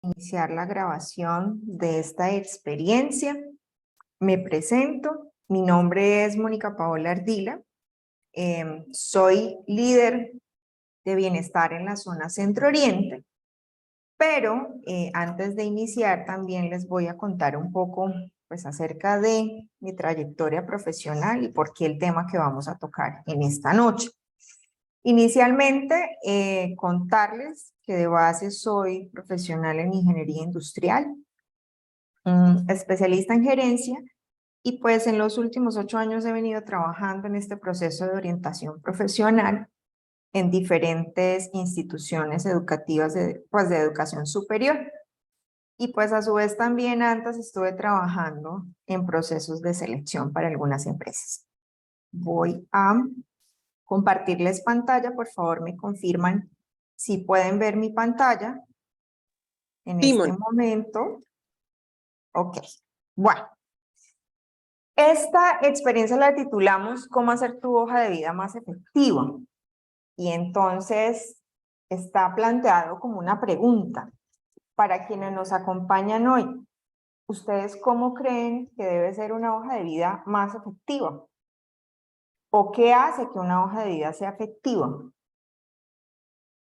Iniciar la grabación de esta experiencia. Me presento, mi nombre es Mónica Paola Ardila, soy líder de bienestar en la zona Centro Oriente, pero antes de iniciar también les voy a contar un poco pues, acerca de mi trayectoria profesional y por qué el tema que vamos a tocar en esta noche. Inicialmente, contarles que de base soy profesional en ingeniería industrial, especialista en gerencia, y pues en los últimos 8 años he venido trabajando en este proceso de orientación profesional en diferentes instituciones educativas de educación superior. Y pues a su vez también antes estuve trabajando en procesos de selección para algunas empresas. Voy a compartirles pantalla, por favor me confirman si pueden ver mi pantalla en este momento. Ok, bueno. Esta experiencia la titulamos ¿Cómo hacer tu hoja de vida más efectiva? Y entonces está planteado como una pregunta para quienes nos acompañan hoy. ¿Ustedes cómo creen que debe ser una hoja de vida más efectiva? ¿O qué hace que una hoja de vida sea efectiva?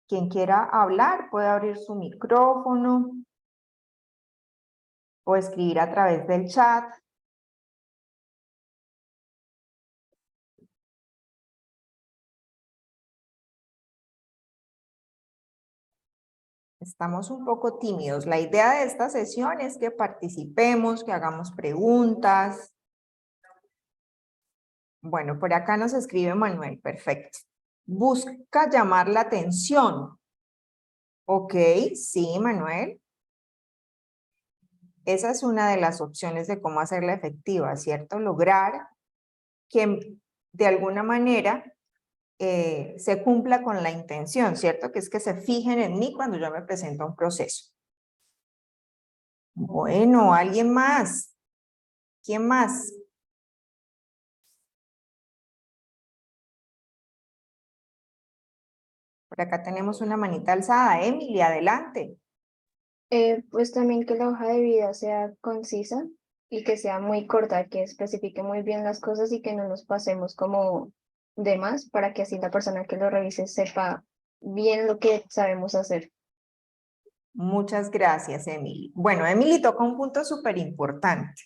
Quien quiera hablar puede abrir su micrófono o escribir a través del chat. Estamos un poco tímidos. La idea de esta sesión es que participemos, que hagamos preguntas. Bueno, por acá nos escribe Manuel, perfecto. Busca llamar la atención. Ok, sí, Manuel. Esa es una de las opciones de cómo hacerla efectiva, ¿cierto? Lograr que de alguna manera se cumpla con la intención, ¿cierto? Que es que se fijen en mí cuando yo me presento a un proceso. Bueno, ¿alguien más? ¿Quién más? Por acá tenemos una manita alzada. Emily, adelante. Pues también que la hoja de vida sea concisa y que sea muy corta, que especifique muy bien las cosas y que no nos pasemos como de más para que así la persona que lo revise sepa bien lo que sabemos hacer. Muchas gracias, Emily. Bueno, Emily toca un punto súper importante.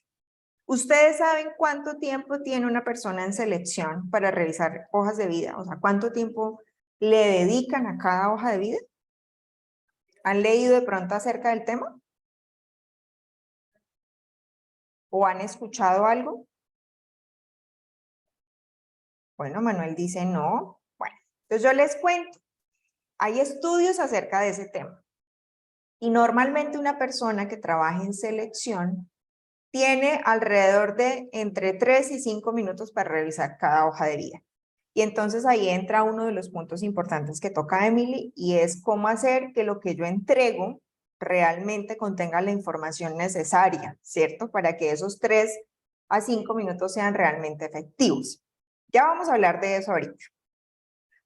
¿Ustedes saben cuánto tiempo tiene una persona en selección para revisar hojas de vida? O sea, ¿cuánto tiempo le dedican a cada hoja de vida? ¿Han leído de pronto acerca del tema? ¿O han escuchado algo? Bueno, Manuel dice no. Bueno, entonces yo les cuento. Hay estudios acerca de ese tema. Y normalmente una persona que trabaja en selección tiene alrededor de entre 3 y 5 minutos para revisar cada hoja de vida. Y entonces ahí entra uno de los puntos importantes que toca Emily y es cómo hacer que lo que yo entrego realmente contenga la información necesaria, ¿cierto? Para que esos 3 a 5 minutos sean realmente efectivos. Ya vamos a hablar de eso ahorita.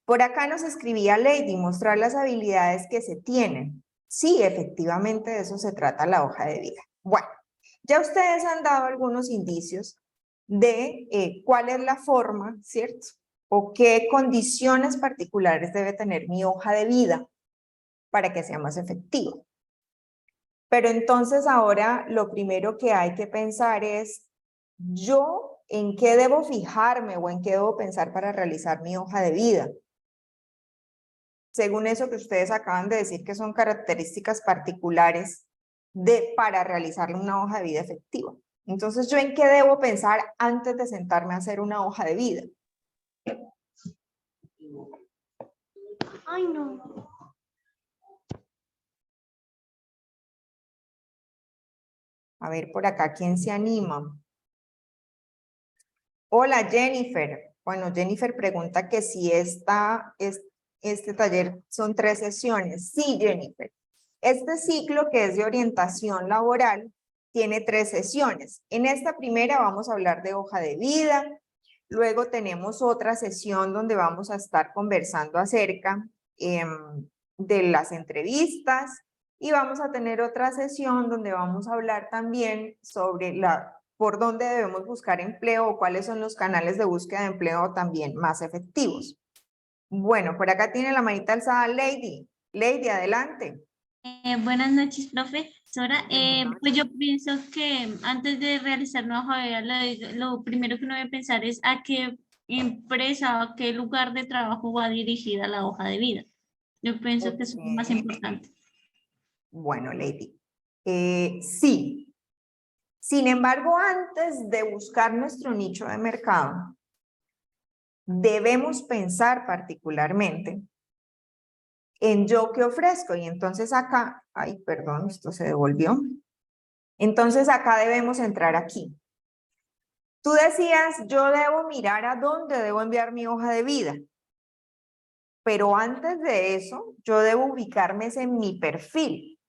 Por acá nos escribía Lady, mostrar las habilidades que se tienen. Sí, efectivamente de eso se trata la hoja de vida. Bueno, ya ustedes han dado algunos indicios de cuál es la forma, ¿cierto? O qué condiciones particulares debe tener mi hoja de vida para que sea más efectiva. Pero entonces ahora lo primero que hay que pensar es, ¿yo en qué debo fijarme o en qué debo pensar para realizar mi hoja de vida? Según eso que ustedes acaban de decir que son características particulares para realizar una hoja de vida efectiva. Entonces, ¿yo en qué debo pensar antes de sentarme a hacer una hoja de vida? Ay, no. A ver, por acá, ¿quién se anima? Hola, Jennifer. Bueno, Jennifer pregunta que si este taller son 3 sesiones. Sí, Jennifer. Este ciclo que es de orientación laboral tiene 3 sesiones. En esta primera vamos a hablar de hoja de vida. Luego tenemos otra sesión donde vamos a estar conversando acerca de las entrevistas. Y vamos a tener otra sesión donde vamos a hablar también sobre por dónde debemos buscar empleo o cuáles son los canales de búsqueda de empleo también más efectivos. Bueno, por acá tiene la manita alzada Lady. Lady, adelante. Buenas noches, profesora. Pues yo pienso que antes de realizar una hoja de vida, lo primero que uno debe pensar es a qué empresa, a qué lugar de trabajo va dirigida la hoja de vida. Yo pienso que eso es lo más Ok. importante. Bueno, Lady. Sí. Sin embargo, antes de buscar nuestro nicho de mercado, debemos pensar particularmente en yo qué ofrezco. Y entonces acá, ay, perdón, esto se devolvió. Entonces acá debemos entrar aquí. Tú decías, yo debo mirar a dónde debo enviar mi hoja de vida. Pero antes de eso, yo debo ubicarme en mi perfil.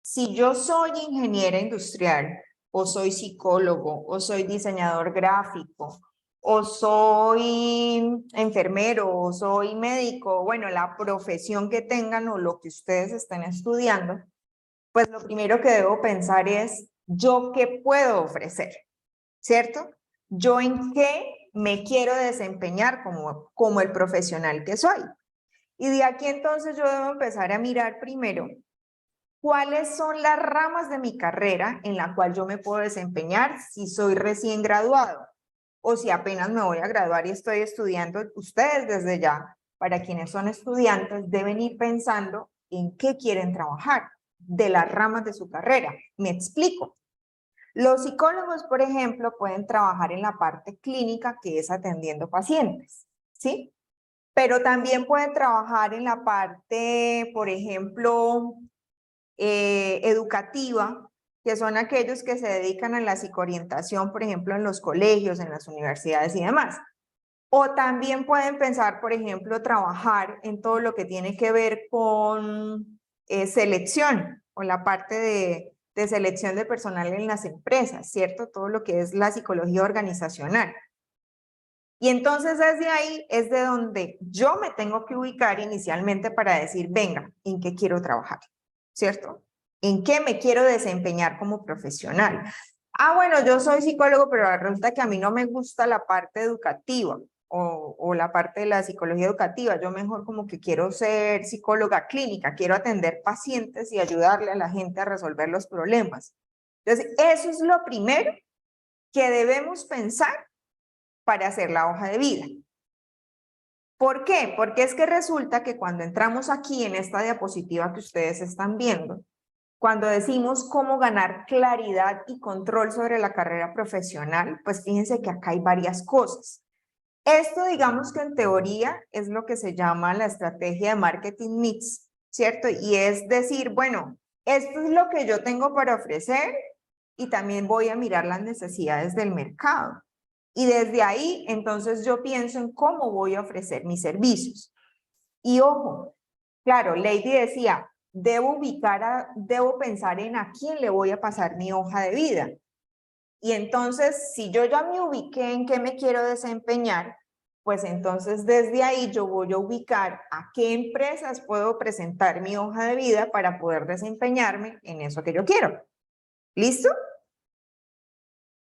Si yo soy ingeniera industrial, o soy psicólogo, o soy diseñador gráfico, o soy enfermero, o soy médico, bueno, la profesión que tengan o lo que ustedes estén estudiando, pues lo primero que debo pensar es, ¿yo qué puedo ofrecer? ¿Cierto? ¿Yo en qué me quiero desempeñar como el profesional que soy? Y de aquí entonces yo debo empezar a mirar primero cuáles son las ramas de mi carrera en la cual yo me puedo desempeñar si soy recién graduado o si apenas me voy a graduar y estoy estudiando. Ustedes desde ya, para quienes son estudiantes, deben ir pensando en qué quieren trabajar de las ramas de su carrera. Me explico. Los psicólogos, por ejemplo, pueden trabajar en la parte clínica, que es atendiendo pacientes, ¿sí? Pero también pueden trabajar en la parte, por ejemplo, educativa, que son aquellos que se dedican a la psicoorientación, por ejemplo, en los colegios, en las universidades y demás. O también pueden pensar, por ejemplo, trabajar en todo lo que tiene que ver con selección, o la parte de selección de personal en las empresas, ¿cierto? Todo lo que es la psicología organizacional. Y entonces desde ahí es de donde yo me tengo que ubicar inicialmente para decir, venga, ¿en qué quiero trabajar? ¿Cierto? ¿En qué me quiero desempeñar como profesional? Ah, bueno, yo soy psicólogo, pero resulta que a mí no me gusta la parte educativa o la parte de la psicología educativa. Yo mejor como que quiero ser psicóloga clínica, quiero atender pacientes y ayudarle a la gente a resolver los problemas. Entonces, eso es lo primero que debemos pensar para hacer la hoja de vida. ¿Por qué? Porque es que resulta que cuando entramos aquí en esta diapositiva que ustedes están viendo, cuando decimos cómo ganar claridad y control sobre la carrera profesional, pues fíjense que acá hay varias cosas. Esto, digamos que en teoría es lo que se llama la estrategia de marketing mix, ¿cierto? Y es decir, bueno, esto es lo que yo tengo para ofrecer y también voy a mirar las necesidades del mercado. Y desde ahí, entonces yo pienso en cómo voy a ofrecer mis servicios. Y ojo, claro, Lady decía, debo pensar en a quién le voy a pasar mi hoja de vida. Y entonces, si yo ya me ubiqué en qué me quiero desempeñar, pues entonces desde ahí yo voy a ubicar a qué empresas puedo presentar mi hoja de vida para poder desempeñarme en eso que yo quiero. ¿Listo?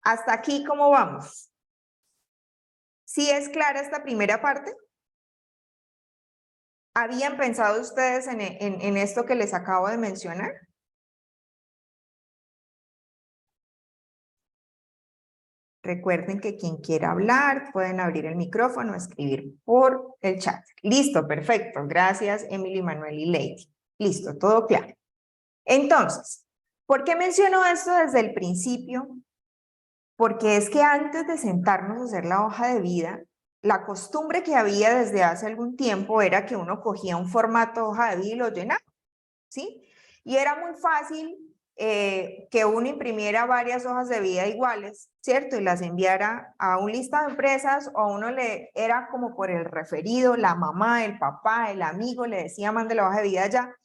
Hasta aquí, ¿cómo vamos? ¿Sí es clara esta primera parte? ¿Habían pensado ustedes en esto que les acabo de mencionar? Recuerden que quien quiera hablar pueden abrir el micrófono o escribir por el chat. Listo, perfecto. Gracias, Emily, Manuel y Lady. Listo, todo claro. Entonces, ¿por qué menciono esto desde el principio? Porque es que antes de sentarnos a hacer la hoja de vida, la costumbre que había desde hace algún tiempo era que uno cogía un formato de hoja de vida y lo llenaba, ¿sí? Y era muy fácil que uno imprimiera varias hojas de vida iguales, ¿cierto? Y las enviara a un listado de empresas o a uno era como por el referido, la mamá, el papá, el amigo, le decía, mande la hoja de vida ya.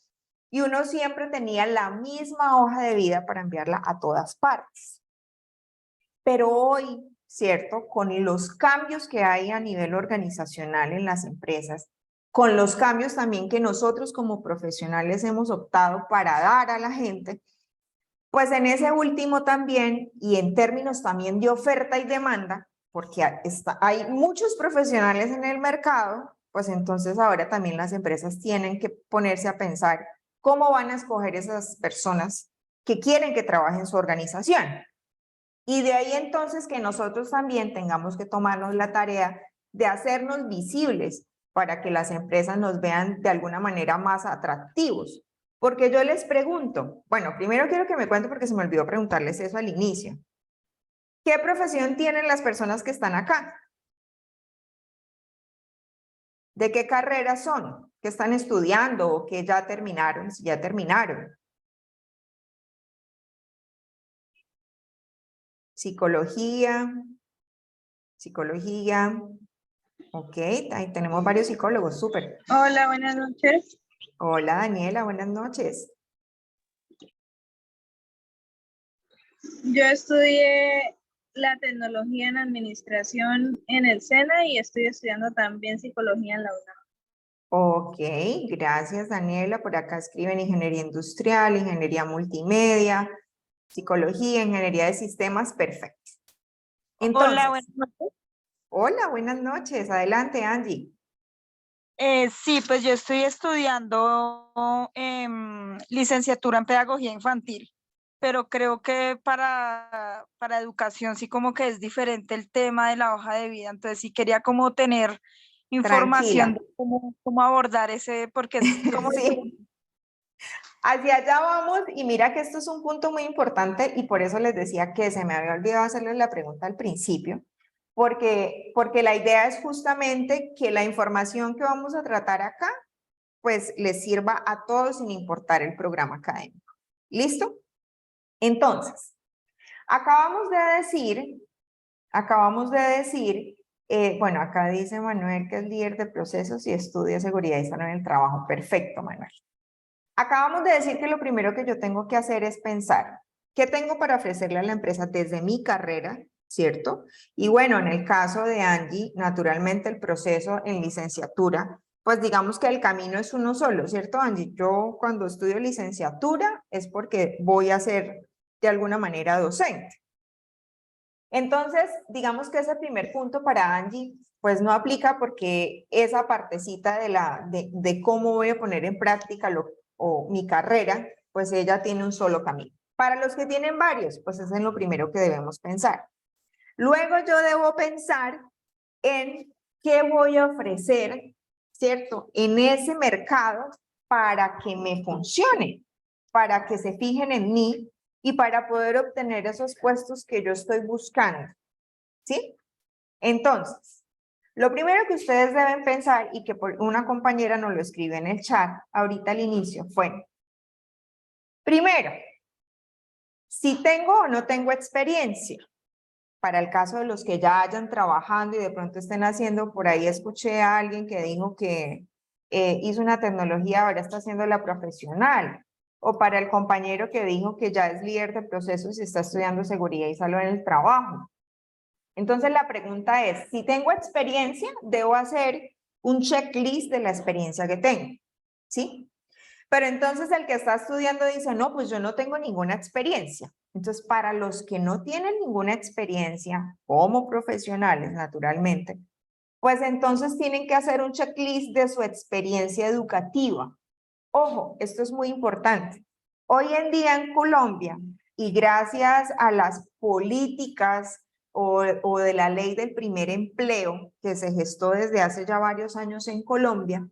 Y uno siempre tenía la misma hoja de vida para enviarla a todas partes. Pero hoy, ¿cierto? Con los cambios que hay a nivel organizacional en las empresas, con los cambios también que nosotros como profesionales hemos optado para dar a la gente, pues en ese último también, y en términos también de oferta y demanda, porque hay muchos profesionales en el mercado, pues entonces ahora también las empresas tienen que ponerse a pensar cómo van a escoger esas personas que quieren que trabajen en su organización. Y de ahí entonces que nosotros también tengamos que tomarnos la tarea de hacernos visibles para que las empresas nos vean de alguna manera más atractivos. Porque yo les pregunto, bueno, primero quiero que me cuenten porque se me olvidó preguntarles eso al inicio. ¿Qué profesión tienen las personas que están acá? ¿De qué carrera son? ¿Qué están estudiando o qué ya terminaron? Si ya terminaron. Psicología. Ok, ahí tenemos varios psicólogos, súper. Hola, buenas noches. Hola Daniela, buenas noches. Yo estudié la tecnología en administración en el SENA y estoy estudiando también psicología en la UNAM. Ok, gracias Daniela. Por acá escriben ingeniería industrial, ingeniería multimedia, psicología, ingeniería de sistemas, perfecto. Entonces, Hola, buenas noches. hola, buenas noches. Adelante, Angie. Sí, pues yo estoy estudiando licenciatura en pedagogía infantil, pero creo que para educación sí como que es diferente el tema de la hoja de vida, entonces sí quería como tener información Tranquila. de cómo abordar ese, porque es como Sí. Hacia allá vamos y mira que esto es un punto muy importante y por eso les decía que se me había olvidado hacerles la pregunta al principio, porque la idea es justamente que la información que vamos a tratar acá pues les sirva a todos sin importar el programa académico. ¿Listo? Entonces, acabamos de decir, bueno, acá dice Manuel que es líder de procesos y estudia seguridad y salud en el trabajo. Perfecto, Manuel. Acabamos de decir que lo primero que yo tengo que hacer es pensar, ¿qué tengo para ofrecerle a la empresa desde mi carrera? ¿Cierto? Y bueno, en el caso de Angie, naturalmente el proceso en licenciatura, pues digamos que el camino es uno solo, ¿cierto, Angie? Yo cuando estudio licenciatura es porque voy a ser de alguna manera docente. Entonces, digamos que ese primer punto para Angie, pues no aplica porque esa partecita de cómo voy a poner en práctica mi carrera, pues ella tiene un solo camino. Para los que tienen varios, pues es en lo primero que debemos pensar. Luego yo debo pensar en qué voy a ofrecer, ¿cierto? En ese mercado para que me funcione, para que se fijen en mí y para poder obtener esos puestos que yo estoy buscando, ¿sí? Entonces, lo primero que ustedes deben pensar y que una compañera nos lo escribe en el chat ahorita al inicio fue, primero, si tengo o no tengo experiencia. Para el caso de los que ya hayan trabajando y de pronto estén haciendo, por ahí escuché a alguien que dijo que hizo una tecnología, ahora está haciendo la profesional. O para el compañero que dijo que ya es líder de procesos y está estudiando seguridad y salud en el trabajo. Entonces la pregunta es, si tengo experiencia, debo hacer un checklist de la experiencia que tengo, ¿sí? Pero entonces el que está estudiando dice, no, pues yo no tengo ninguna experiencia. Entonces, para los que no tienen ninguna experiencia como profesionales, naturalmente, pues entonces tienen que hacer un checklist de su experiencia educativa. Ojo, esto es muy importante. Hoy en día en Colombia, y gracias a las políticas o de la ley del primer empleo que se gestó desde hace ya varios años en Colombia,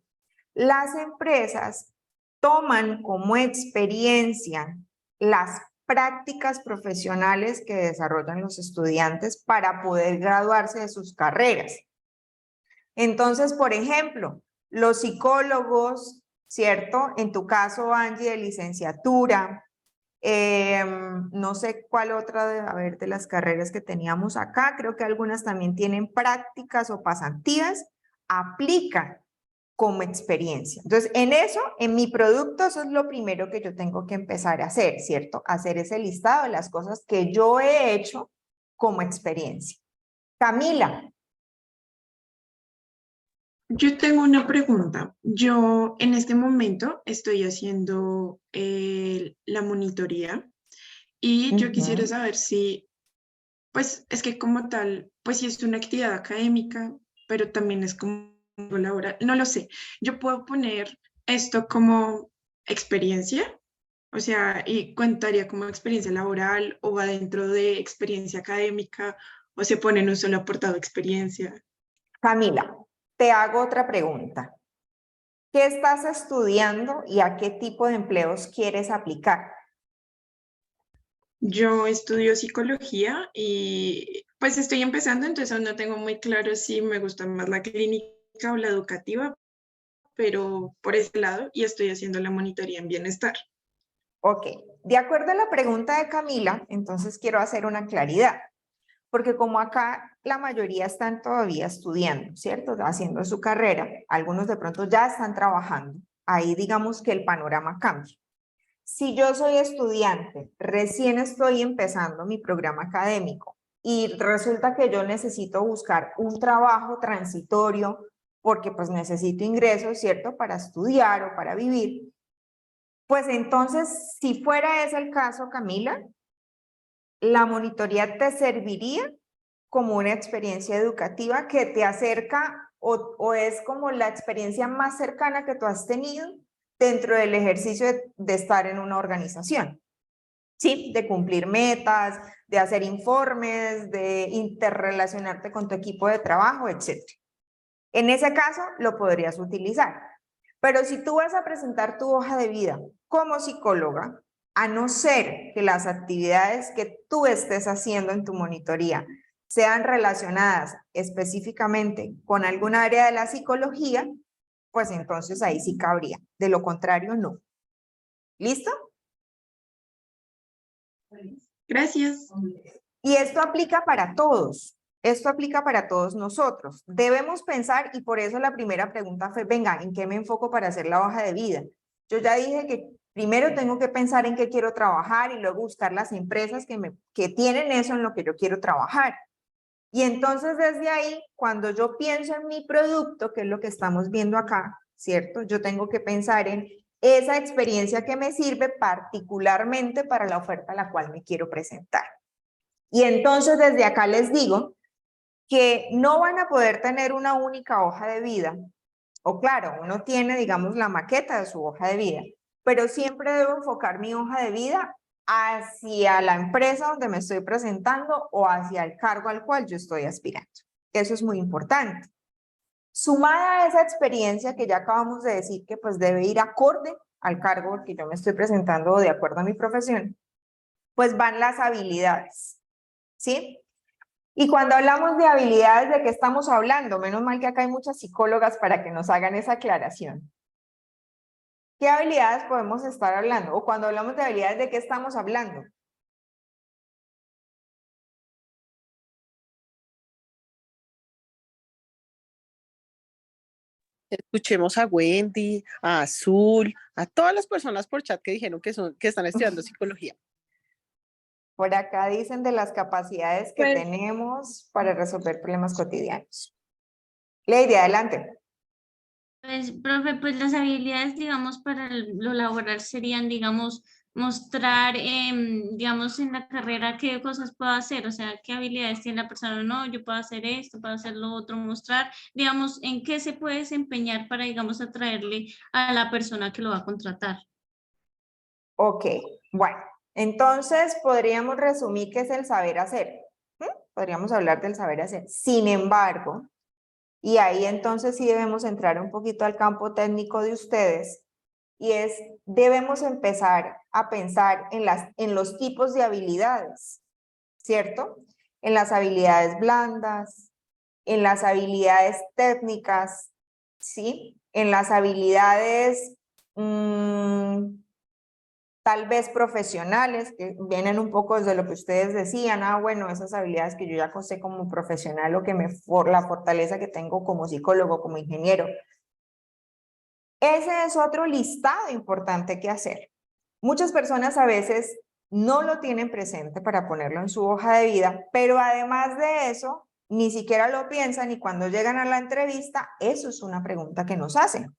las empresas toman como experiencia las prácticas profesionales que desarrollan los estudiantes para poder graduarse de sus carreras. Entonces, por ejemplo, los psicólogos, ¿cierto? En tu caso, Angie, de licenciatura, no sé cuál otra, a ver, de las carreras que teníamos acá, creo que algunas también tienen prácticas o pasantías, aplican como experiencia. Entonces, en eso, en mi producto, eso es lo primero que yo tengo que empezar a hacer, ¿cierto? Hacer ese listado de las cosas que yo he hecho como experiencia. Camila. Yo tengo una pregunta. Yo en este momento estoy haciendo la monitoría y yo quisiera Ujú. saber si, pues es que como tal, pues sí es una actividad académica, pero también es como laboral. No lo sé. Yo puedo poner esto como experiencia, o sea, y contaría como experiencia laboral o va dentro de experiencia académica o se pone en un solo apartado de experiencia. Camila, te hago otra pregunta. ¿Qué estás estudiando y a qué tipo de empleos quieres aplicar? Yo estudio psicología y pues estoy empezando, entonces aún no tengo muy claro si me gusta más la clínica o la educativa, pero por ese lado y estoy haciendo la monitoría en bienestar. Ok, de acuerdo a la pregunta de Camila, entonces quiero hacer una claridad, porque como acá la mayoría están todavía estudiando, ¿cierto? Haciendo su carrera, algunos de pronto ya están trabajando, ahí digamos que el panorama cambia. Si yo soy estudiante, recién estoy empezando mi programa académico y resulta que yo necesito buscar un trabajo transitorio porque pues necesito ingresos, ¿cierto? Para estudiar o para vivir. Pues entonces, si fuera ese el caso, Camila, la monitoría te serviría como una experiencia educativa que te acerca o es como la experiencia más cercana que tú has tenido dentro del ejercicio de estar en una organización. Sí, de cumplir metas, de hacer informes, de interrelacionarte con tu equipo de trabajo, etc. En ese caso, lo podrías utilizar. Pero si tú vas a presentar tu hoja de vida como psicóloga, a no ser que las actividades que tú estés haciendo en tu monitoría sean relacionadas específicamente con algún área de la psicología, pues entonces ahí sí cabría. De lo contrario, no. ¿Listo? Gracias. Y esto aplica para todos. Esto aplica para todos nosotros. Debemos pensar, y por eso la primera pregunta fue, venga, ¿en qué me enfoco para hacer la hoja de vida? Yo ya dije que primero tengo que pensar en qué quiero trabajar y luego buscar las empresas que tienen eso en lo que yo quiero trabajar. Y entonces desde ahí, cuando yo pienso en mi producto, que es lo que estamos viendo acá, ¿cierto? Yo tengo que pensar en esa experiencia que me sirve particularmente para la oferta a la cual me quiero presentar. Y entonces desde acá les digo que no van a poder tener una única hoja de vida, o claro, uno tiene, digamos, la maqueta de su hoja de vida, pero siempre debo enfocar mi hoja de vida hacia la empresa donde me estoy presentando o hacia el cargo al cual yo estoy aspirando. Eso es muy importante. Sumada a esa experiencia que ya acabamos de decir que pues debe ir acorde al cargo que yo me estoy presentando o de acuerdo a mi profesión, pues van las habilidades, ¿sí? Y cuando hablamos de habilidades, ¿de qué estamos hablando? Menos mal que acá hay muchas psicólogas para que nos hagan esa aclaración. ¿Qué habilidades podemos estar hablando? O cuando hablamos de habilidades, ¿de qué estamos hablando? Escuchemos a Wendy, a Azul, a todas las personas por chat que dijeron que están estudiando psicología. Por acá dicen de las capacidades que Pues, tenemos para resolver problemas cotidianos. Lady, adelante. Pues, profe, pues las habilidades, digamos, para lo laboral serían, digamos, mostrar, digamos, en la carrera qué cosas puedo hacer, o sea, qué habilidades tiene la persona, no, yo puedo hacer esto, puedo hacer lo otro, mostrar, digamos, en qué se puede desempeñar para, digamos, atraerle a la persona que lo va a contratar. Ok, bueno, entonces podríamos resumir qué es el saber hacer. Podríamos hablar del saber hacer. Sin embargo, y ahí entonces sí debemos entrar un poquito al campo técnico de ustedes, y es, debemos empezar a pensar en los tipos de habilidades, ¿cierto? En las habilidades blandas, en las habilidades técnicas, ¿sí? En las habilidades tal vez profesionales, que vienen un poco desde lo que ustedes decían, bueno, esas habilidades que yo ya sé como profesional o que la fortaleza que tengo como psicólogo, como ingeniero. Ese es otro listado importante que hacer. Muchas personas a veces no lo tienen presente para ponerlo en su hoja de vida, pero además de eso, ni siquiera lo piensan y cuando llegan a la entrevista, eso es una pregunta que nos hacen.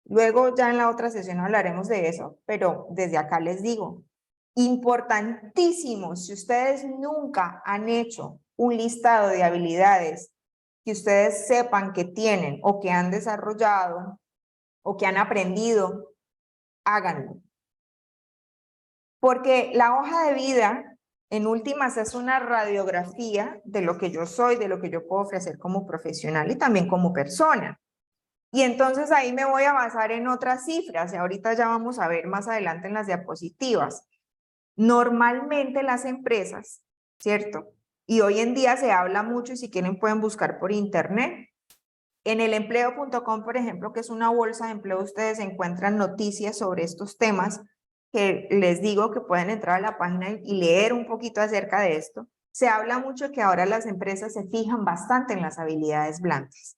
Luego ya en la otra sesión hablaremos de eso, pero desde acá les digo, importantísimo, si ustedes nunca han hecho un listado de habilidades que ustedes sepan que tienen o que han desarrollado o que han aprendido, háganlo. Porque la hoja de vida, en últimas, es una radiografía de lo que yo soy, de lo que yo puedo ofrecer como profesional y también como persona. Y entonces ahí me voy a basar en otras cifras y ahorita ya vamos a ver más adelante en las diapositivas. Normalmente las empresas, ¿cierto? Y hoy en día se habla mucho y si quieren pueden buscar por internet. En el empleo.com, por ejemplo, que es una bolsa de empleo, ustedes encuentran noticias sobre estos temas que les digo que pueden entrar a la página y leer un poquito acerca de esto. Se habla mucho que ahora las empresas se fijan bastante en las habilidades blandas.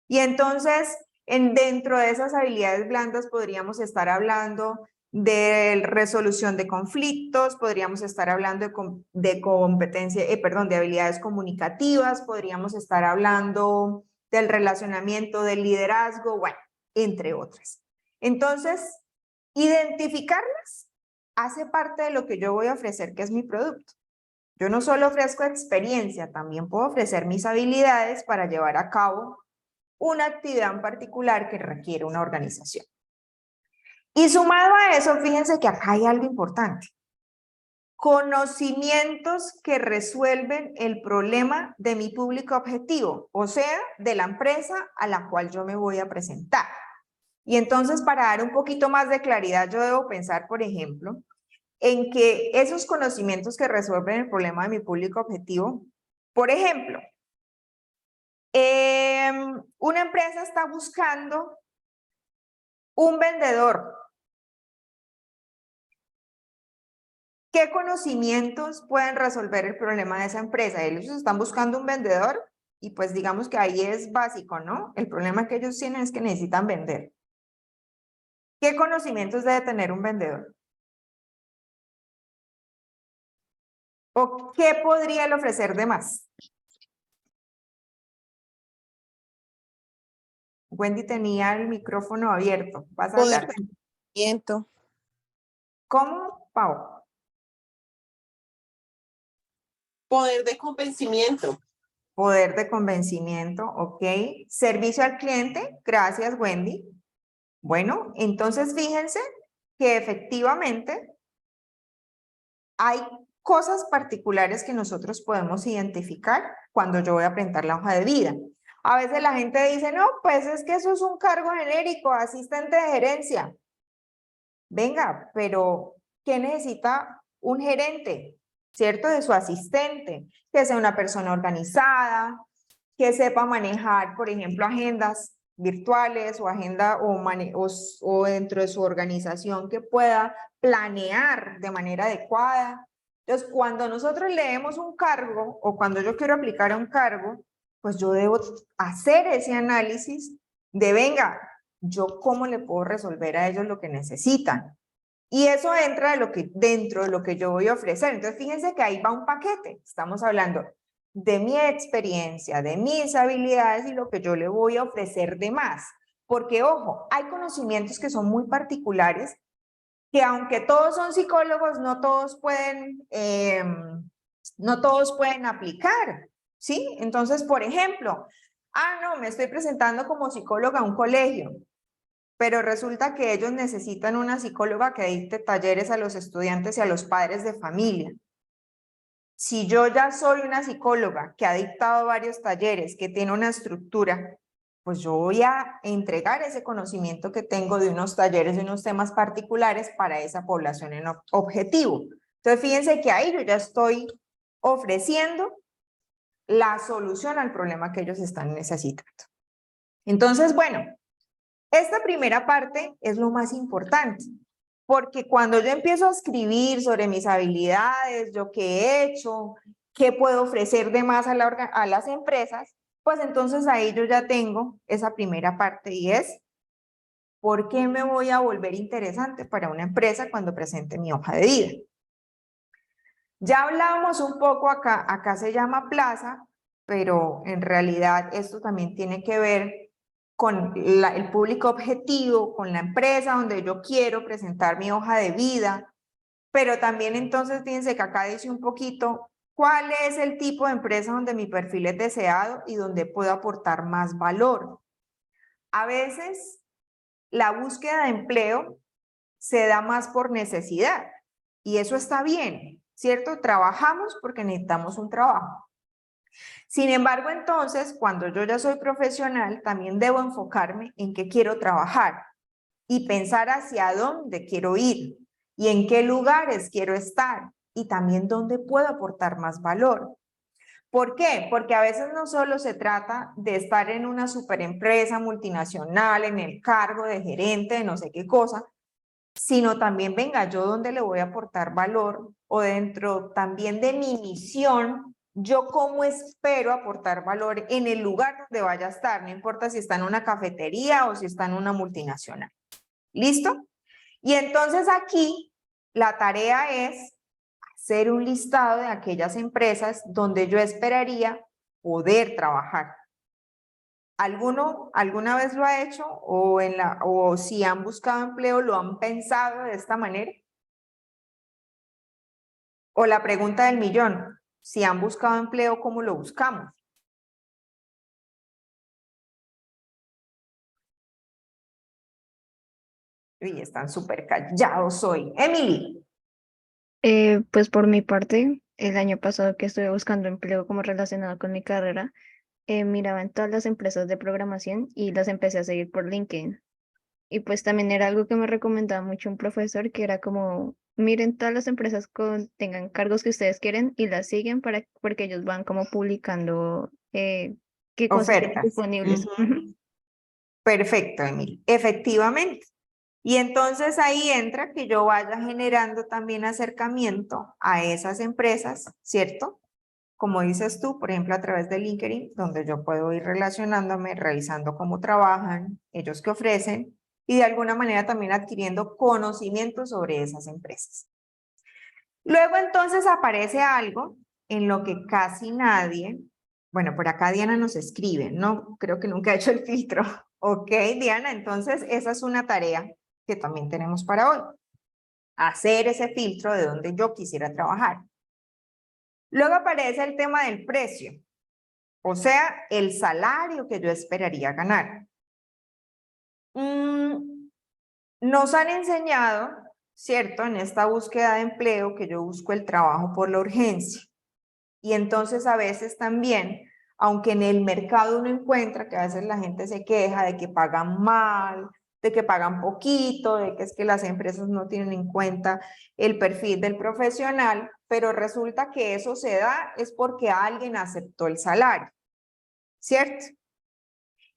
Y entonces, dentro de esas habilidades blandas podríamos estar hablando de resolución de conflictos, podríamos estar hablando de competencia, de habilidades comunicativas, podríamos estar hablando del relacionamiento, del liderazgo, bueno, entre otras. Entonces, identificarlas hace parte de lo que yo voy a ofrecer, que es mi producto. Yo no solo ofrezco experiencia, también puedo ofrecer mis habilidades para llevar a cabo una actividad en particular que requiere una organización. Y sumado a eso, fíjense que acá hay algo importante. Conocimientos que resuelven el problema de mi público objetivo, o sea, de la empresa a la cual yo me voy a presentar. Y entonces, para dar un poquito más de claridad, yo debo pensar, por ejemplo, en que esos conocimientos que resuelven el problema de mi público objetivo, por ejemplo, una empresa está buscando un vendedor. ¿Qué conocimientos pueden resolver el problema de esa empresa? Ellos están buscando un vendedor y pues digamos que ahí es básico, ¿no? El problema que ellos tienen es que necesitan vender. ¿Qué conocimientos debe tener un vendedor? ¿O qué podría él ofrecer de más? Wendy tenía el micrófono abierto. ¿Vas a Poder hablar? de convencimiento. ¿Cómo, Pau? Poder de convencimiento. Poder de convencimiento, ok. Servicio al cliente, gracias, Wendy. Bueno, entonces fíjense que efectivamente hay cosas particulares que nosotros podemos identificar cuando yo voy a presentar la hoja de vida. A veces la gente dice, no, pues es que eso es un cargo genérico, asistente de gerencia. Venga, pero ¿qué necesita un gerente? ¿Cierto? De su asistente, que sea una persona organizada, que sepa manejar, por ejemplo, agendas virtuales o agenda o dentro de su organización que pueda planear de manera adecuada. Entonces, cuando nosotros leemos un cargo o cuando yo quiero aplicar a un cargo, pues yo debo hacer ese análisis de, venga, yo cómo le puedo resolver a ellos lo que necesitan. Y eso entra dentro de lo que yo voy a ofrecer. Entonces, fíjense que ahí va un paquete. Estamos hablando de mi experiencia, de mis habilidades y lo que yo le voy a ofrecer de más. Porque, ojo, hay conocimientos que son muy particulares que aunque todos son psicólogos, no todos pueden aplicar, ¿sí? Entonces, por ejemplo, no, me estoy presentando como psicóloga a un colegio, pero resulta que ellos necesitan una psicóloga que dicte talleres a los estudiantes y a los padres de familia. Si yo ya soy una psicóloga que ha dictado varios talleres, que tiene una estructura, pues yo voy a entregar ese conocimiento que tengo de unos talleres, de unos temas particulares para esa población en objetivo. Entonces, fíjense que ahí yo ya estoy ofreciendo la solución al problema que ellos están necesitando. Entonces, bueno, esta primera parte es lo más importante, porque cuando yo empiezo a escribir sobre mis habilidades, yo qué he hecho, qué puedo ofrecer de más a las empresas, pues entonces ahí yo ya tengo esa primera parte y es, ¿por qué me voy a volver interesante para una empresa cuando presente mi hoja de vida? Ya hablábamos un poco acá se llama plaza, pero en realidad esto también tiene que ver con el público objetivo, con la empresa donde yo quiero presentar mi hoja de vida, pero también entonces fíjense que acá dice un poquito cuál es el tipo de empresa donde mi perfil es deseado y donde puedo aportar más valor. A veces la búsqueda de empleo se da más por necesidad y eso está bien, ¿cierto? Trabajamos porque necesitamos un trabajo. Sin embargo, entonces, cuando yo ya soy profesional, también debo enfocarme en qué quiero trabajar y pensar hacia dónde quiero ir y en qué lugares quiero estar y también dónde puedo aportar más valor. ¿Por qué? Porque a veces no solo se trata de estar en una superempresa multinacional, en el cargo de gerente, de no sé qué cosa, sino también, venga, yo dónde le voy a aportar valor o dentro también de mi misión, yo cómo espero aportar valor en el lugar donde vaya a estar, no importa si está en una cafetería o si está en una multinacional. ¿Listo? Y entonces aquí la tarea es hacer un listado de aquellas empresas donde yo esperaría poder trabajar. ¿Alguno alguna vez lo ha hecho o si han buscado empleo lo han pensado de esta manera? O la pregunta del millón, si han buscado empleo, ¿cómo lo buscamos? Uy, están súper callados hoy. Emily. Pues por mi parte, el año pasado que estuve buscando empleo como relacionado con mi carrera, miraba en todas las empresas de programación y las empecé a seguir por LinkedIn. Y pues también era algo que me recomendaba mucho un profesor, que era como, miren todas las empresas tengan cargos que ustedes quieren y las siguen porque ellos van como publicando qué cosas tienen Ofertas. disponibles. Ujú. Perfecto, Emily. Efectivamente. Y entonces ahí entra que yo vaya generando también acercamiento a esas empresas, ¿cierto? Como dices tú, por ejemplo, a través de LinkedIn, donde yo puedo ir relacionándome, revisando cómo trabajan, ellos qué ofrecen, y de alguna manera también adquiriendo conocimiento sobre esas empresas. Luego entonces aparece algo en lo que casi nadie, bueno, por acá Diana nos escribe, no, creo que nunca ha hecho el filtro. Ok, Diana, entonces esa es una tarea que también tenemos para hoy. Hacer ese filtro de donde yo quisiera trabajar. Luego aparece el tema del precio, o sea, el salario que yo esperaría ganar. Nos han enseñado, ¿cierto? En esta búsqueda de empleo que yo busco el trabajo por la urgencia. Y entonces a veces también, aunque en el mercado uno encuentra que a veces la gente se queja de que pagan mal, de que pagan poquito, de que es que las empresas no tienen en cuenta el perfil del profesional, pero resulta que eso se da es porque alguien aceptó el salario, ¿cierto?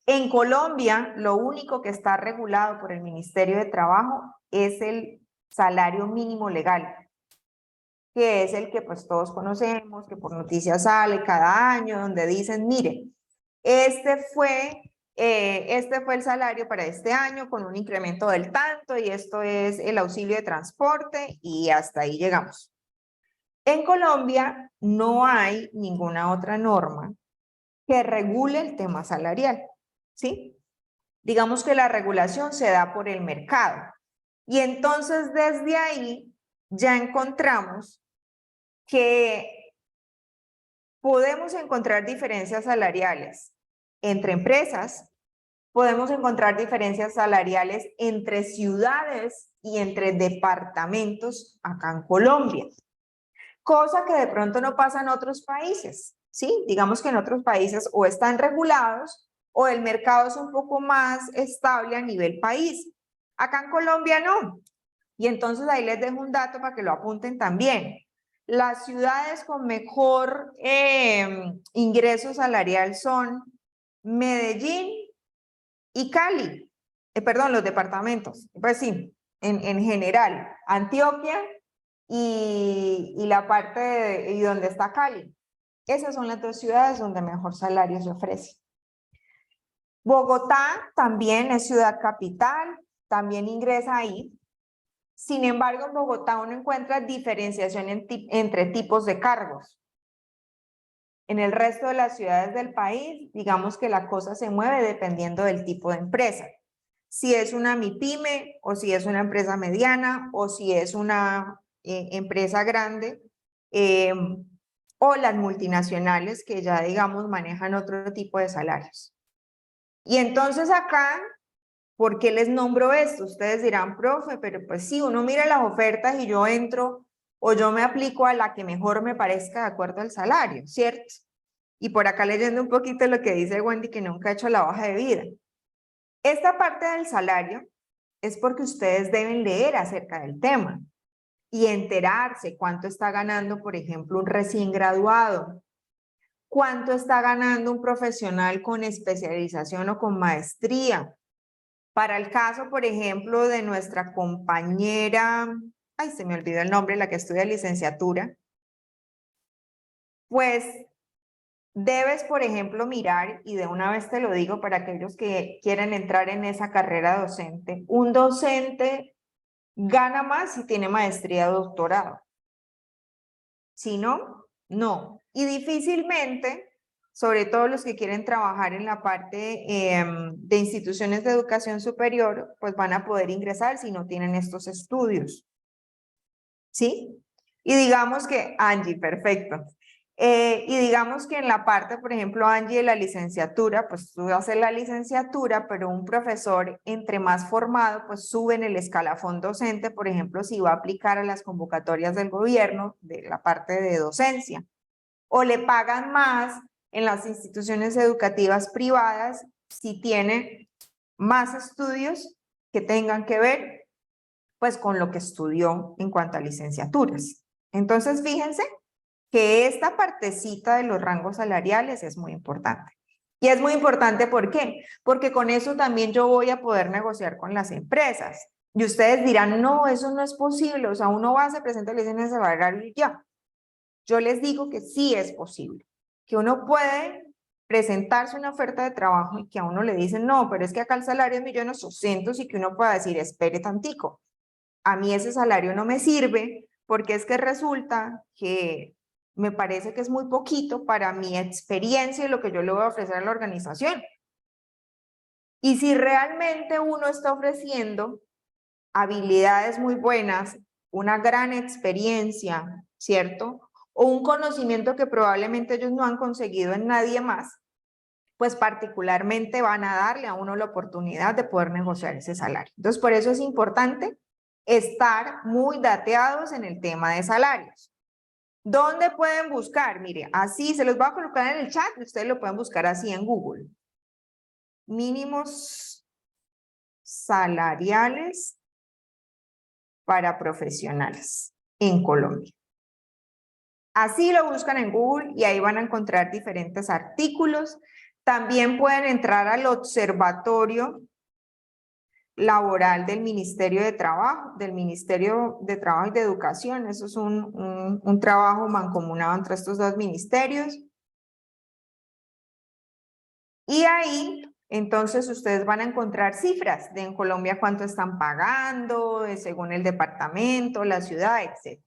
En Colombia, lo único que está regulado por el Ministerio de Trabajo es el salario mínimo legal, que es el que pues todos conocemos, que por noticias sale cada año, donde dicen, mire, este fue el salario para este año con un incremento del tanto y esto es el auxilio de transporte y hasta ahí llegamos. En Colombia no hay ninguna otra norma que regule el tema salarial, ¿sí? Digamos que la regulación se da por el mercado. Y entonces desde ahí ya encontramos que podemos encontrar diferencias salariales entre empresas, podemos encontrar diferencias salariales entre ciudades y entre departamentos acá en Colombia. Cosa que de pronto no pasa en otros países, ¿sí? Digamos que en otros países o están regulados o el mercado es un poco más estable a nivel país. Acá en Colombia no. Y entonces ahí les dejo un dato para que lo apunten también. Las ciudades con mejor ingreso salarial son Medellín y Cali. Perdón, los departamentos. Pues sí, en general. Antioquia y la parte y donde está Cali. Esas son las dos ciudades donde mejor salario se ofrece. Bogotá también es ciudad capital, también ingresa ahí. Sin embargo, en Bogotá uno encuentra diferenciación entre tipos de cargos. En el resto de las ciudades del país, digamos que la cosa se mueve dependiendo del tipo de empresa. Si es una MIPYME, o si es una empresa mediana, o si es una empresa grande, o las multinacionales que ya, digamos, manejan otro tipo de salarios. Y entonces acá, ¿por qué les nombro esto? Ustedes dirán, profe, pero pues sí, uno mira las ofertas y yo entro o yo me aplico a la que mejor me parezca de acuerdo al salario, ¿cierto? Y por acá leyendo un poquito lo que dice Wendy, que nunca ha hecho la hoja de vida. Esta parte del salario es porque ustedes deben leer acerca del tema y enterarse cuánto está ganando, por ejemplo, un recién graduado, cuánto está ganando un profesional con especialización o con maestría. Para el caso, por ejemplo, de nuestra compañera, ay, se me olvidó el nombre, la que estudia licenciatura, pues debes, por ejemplo, mirar, y de una vez te lo digo para aquellos que quieren entrar en esa carrera docente, un docente gana más si tiene maestría o doctorado. Si no, no. Y difícilmente, sobre todo los que quieren trabajar en la parte de instituciones de educación superior, pues van a poder ingresar si no tienen estos estudios. ¿Sí? Y digamos que, Angie, perfecto. Y digamos que en la parte, por ejemplo, Angie, de la licenciatura, pues tú haces la licenciatura, pero un profesor entre más formado, pues sube en el escalafón docente, por ejemplo, si va a aplicar a las convocatorias del gobierno, de la parte de docencia. O le pagan más en las instituciones educativas privadas si tiene más estudios que tengan que ver pues con lo que estudió en cuanto a licenciaturas. Entonces, fíjense que esta partecita de los rangos salariales es muy importante. Y es muy importante, ¿por qué? Porque con eso también yo voy a poder negociar con las empresas. Y ustedes dirán, no, eso no es posible, o sea, uno va, se presenta y le dicen ese salario y ya. Yo les digo que sí es posible, que uno puede presentarse una oferta de trabajo y que a uno le dicen, no, pero es que acá el salario es 1.800.000 y que uno pueda decir, espere tantico. A mí ese salario no me sirve porque es que resulta que me parece que es muy poquito para mi experiencia y lo que yo le voy a ofrecer a la organización. Y si realmente uno está ofreciendo habilidades muy buenas, una gran experiencia, ¿cierto? O un conocimiento que probablemente ellos no han conseguido en nadie más, pues particularmente van a darle a uno la oportunidad de poder negociar ese salario. Entonces, por eso es importante estar muy dateados en el tema de salarios. ¿Dónde pueden buscar? Mire, así se los voy a colocar en el chat, ustedes lo pueden buscar así en Google. Mínimos salariales para profesionales en Colombia. Así lo buscan en Google y ahí van a encontrar diferentes artículos. También pueden entrar al observatorio laboral del Ministerio de Trabajo, y de Educación. Eso es un trabajo mancomunado entre estos dos ministerios. Y ahí, entonces, ustedes van a encontrar cifras de en Colombia cuánto están pagando, según el departamento, la ciudad, etc.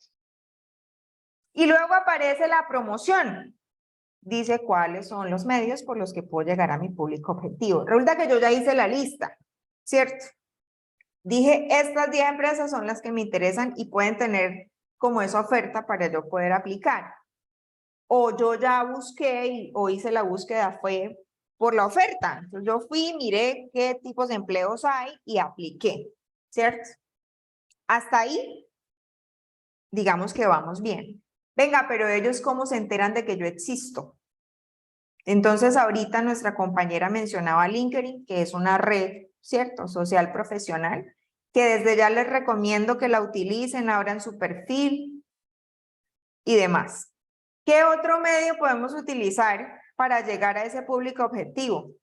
Y luego aparece la promoción. Dice cuáles son los medios por los que puedo llegar a mi público objetivo. Resulta que yo ya hice la lista, ¿cierto? Dije, estas 10 empresas son las que me interesan y pueden tener como esa oferta para yo poder aplicar. O yo ya busqué o hice la búsqueda fue por la oferta. Entonces yo fui, miré qué tipos de empleos hay y apliqué, ¿cierto? Hasta ahí, digamos que vamos bien. Venga, pero ellos ¿cómo se enteran de que yo existo? Entonces ahorita nuestra compañera mencionaba LinkedIn, que es una red, ¿cierto? Social profesional, que desde ya les recomiendo que la utilicen, abran su perfil y demás. ¿Qué otro medio podemos utilizar para llegar a ese público objetivo?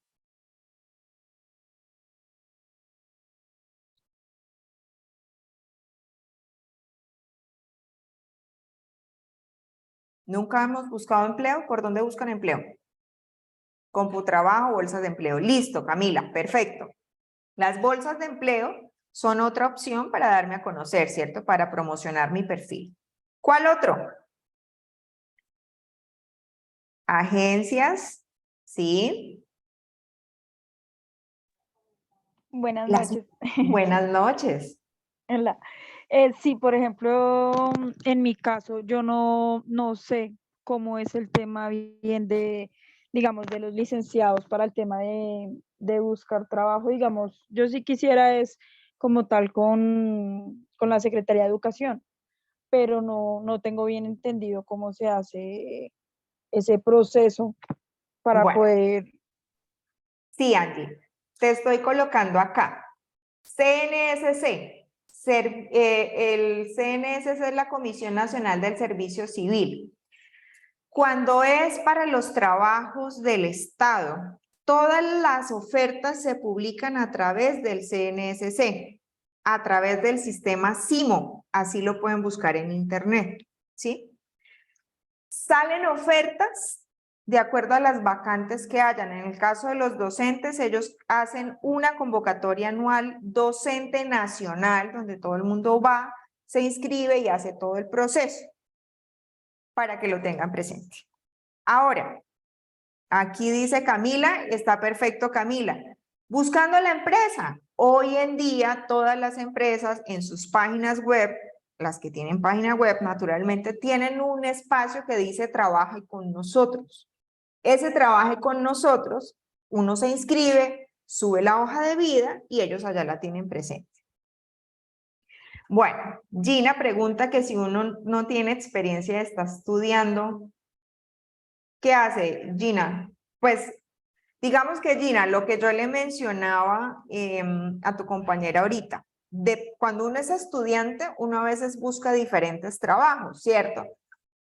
¿Nunca hemos buscado empleo? ¿Por dónde buscan empleo? Computrabajo, bolsas de empleo. Listo, Camila, perfecto. Las bolsas de empleo son otra opción para darme a conocer, ¿cierto? Para promocionar mi perfil. ¿Cuál otro? Agencias, ¿sí? Buenas Las noches. buenas noches. Hola. Sí, por ejemplo, en mi caso, yo no sé cómo es el tema bien de, digamos, de los licenciados para el tema de buscar trabajo. Digamos, yo sí quisiera es como tal con la Secretaría de Educación, pero no tengo bien entendido cómo se hace ese proceso para Bueno, poder. sí, Angie, te estoy colocando acá. CNSC. El CNSC es la Comisión Nacional del Servicio Civil. Cuando es para los trabajos del Estado, todas las ofertas se publican a través del CNSC, a través del sistema SIMO, así lo pueden buscar en internet, ¿sí? Salen ofertas de acuerdo a las vacantes que hayan. En el caso de los docentes, ellos hacen una convocatoria anual docente nacional, donde todo el mundo va, se inscribe y hace todo el proceso, para que lo tengan presente. Ahora, aquí dice Camila, está perfecto Camila. Buscando la empresa. Hoy en día todas las empresas en sus páginas web, las que tienen página web naturalmente, tienen un espacio que dice trabaje con nosotros. Ese trabaje con nosotros, uno se inscribe, sube la hoja de vida y ellos allá la tienen presente. Bueno, Gina pregunta que si uno no tiene experiencia, está estudiando. ¿Qué hace Gina? Pues digamos que Gina, lo que yo le mencionaba a tu compañera ahorita, cuando uno es estudiante, uno a veces busca diferentes trabajos, ¿cierto?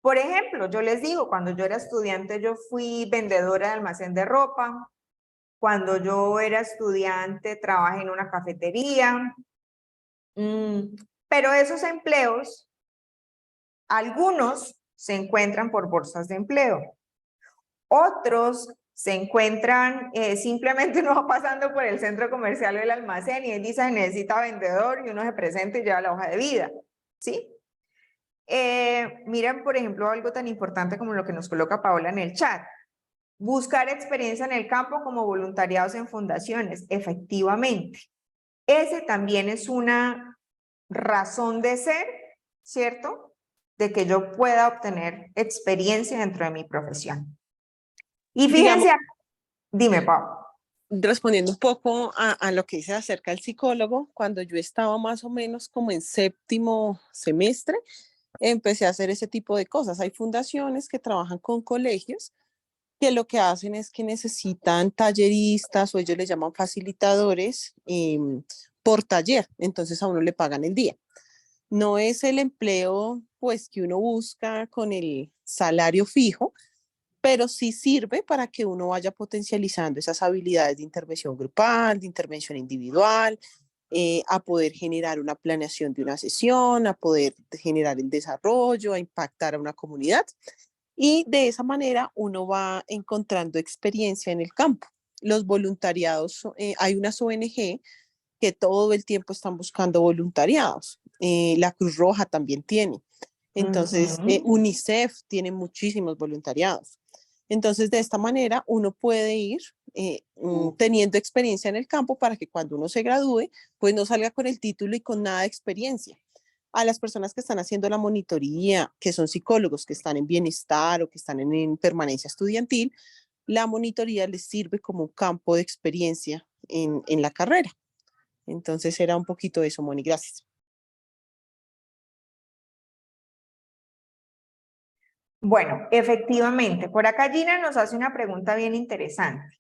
Por ejemplo, yo les digo, cuando yo era estudiante, yo fui vendedora de almacén de ropa. Cuando yo era estudiante, trabajé en una cafetería. Pero esos empleos, algunos se encuentran por bolsas de empleo. Otros se encuentran, simplemente uno va pasando por el centro comercial o el almacén y él dice necesita vendedor y uno se presenta y lleva la hoja de vida, ¿sí? Miren, por ejemplo, algo tan importante como lo que nos coloca Paola en el chat. Buscar experiencia en el campo como voluntariados en fundaciones, efectivamente. Ese también es una razón de ser, ¿cierto? De que yo pueda obtener experiencia dentro de mi profesión. Y Digamos, fíjense, dime, Pau. respondiendo un poco a lo que dice acerca del psicólogo, cuando yo estaba más o menos como en séptimo semestre, empecé a hacer ese tipo de cosas. Hay fundaciones que trabajan con colegios que lo que hacen es que necesitan talleristas o ellos le llaman facilitadores por taller, entonces a uno le pagan el día. No es el empleo pues que uno busca con el salario fijo, pero sí sirve para que uno vaya potencializando esas habilidades de intervención grupal, de intervención individual, a poder generar una planeación de una sesión, a poder generar el desarrollo, a impactar a una comunidad. Y de esa manera uno va encontrando experiencia en el campo. Los voluntariados, hay unas ONG que todo el tiempo están buscando voluntariados. La Cruz Roja también tiene. Entonces, UNICEF tiene muchísimos voluntariados. Entonces, de esta manera, uno puede ir teniendo experiencia en el campo para que cuando uno se gradúe, pues no salga con el título y con nada de experiencia. A las personas que están haciendo la monitoría, que son psicólogos, que están en bienestar o que están en permanencia estudiantil, la monitoría les sirve como un campo de experiencia en la carrera. Entonces era un poquito eso, Moni, gracias. Bueno, efectivamente, por acá Gina nos hace una pregunta bien interesante.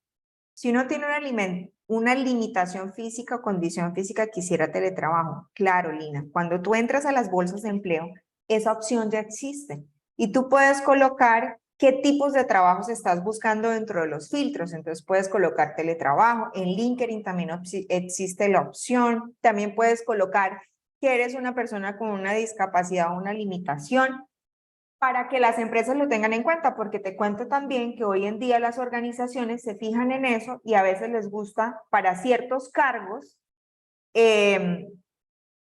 Si uno tiene una limitación física o condición física, quisiera teletrabajo. Claro, Lina, cuando tú entras a las bolsas de empleo, esa opción ya existe. Y tú puedes colocar qué tipos de trabajos estás buscando dentro de los filtros. Entonces puedes colocar teletrabajo. En LinkedIn también existe la opción. También puedes colocar que eres una persona con una discapacidad o una limitación, para que las empresas lo tengan en cuenta, porque te cuento también que hoy en día las organizaciones se fijan en eso y a veces les gusta para ciertos cargos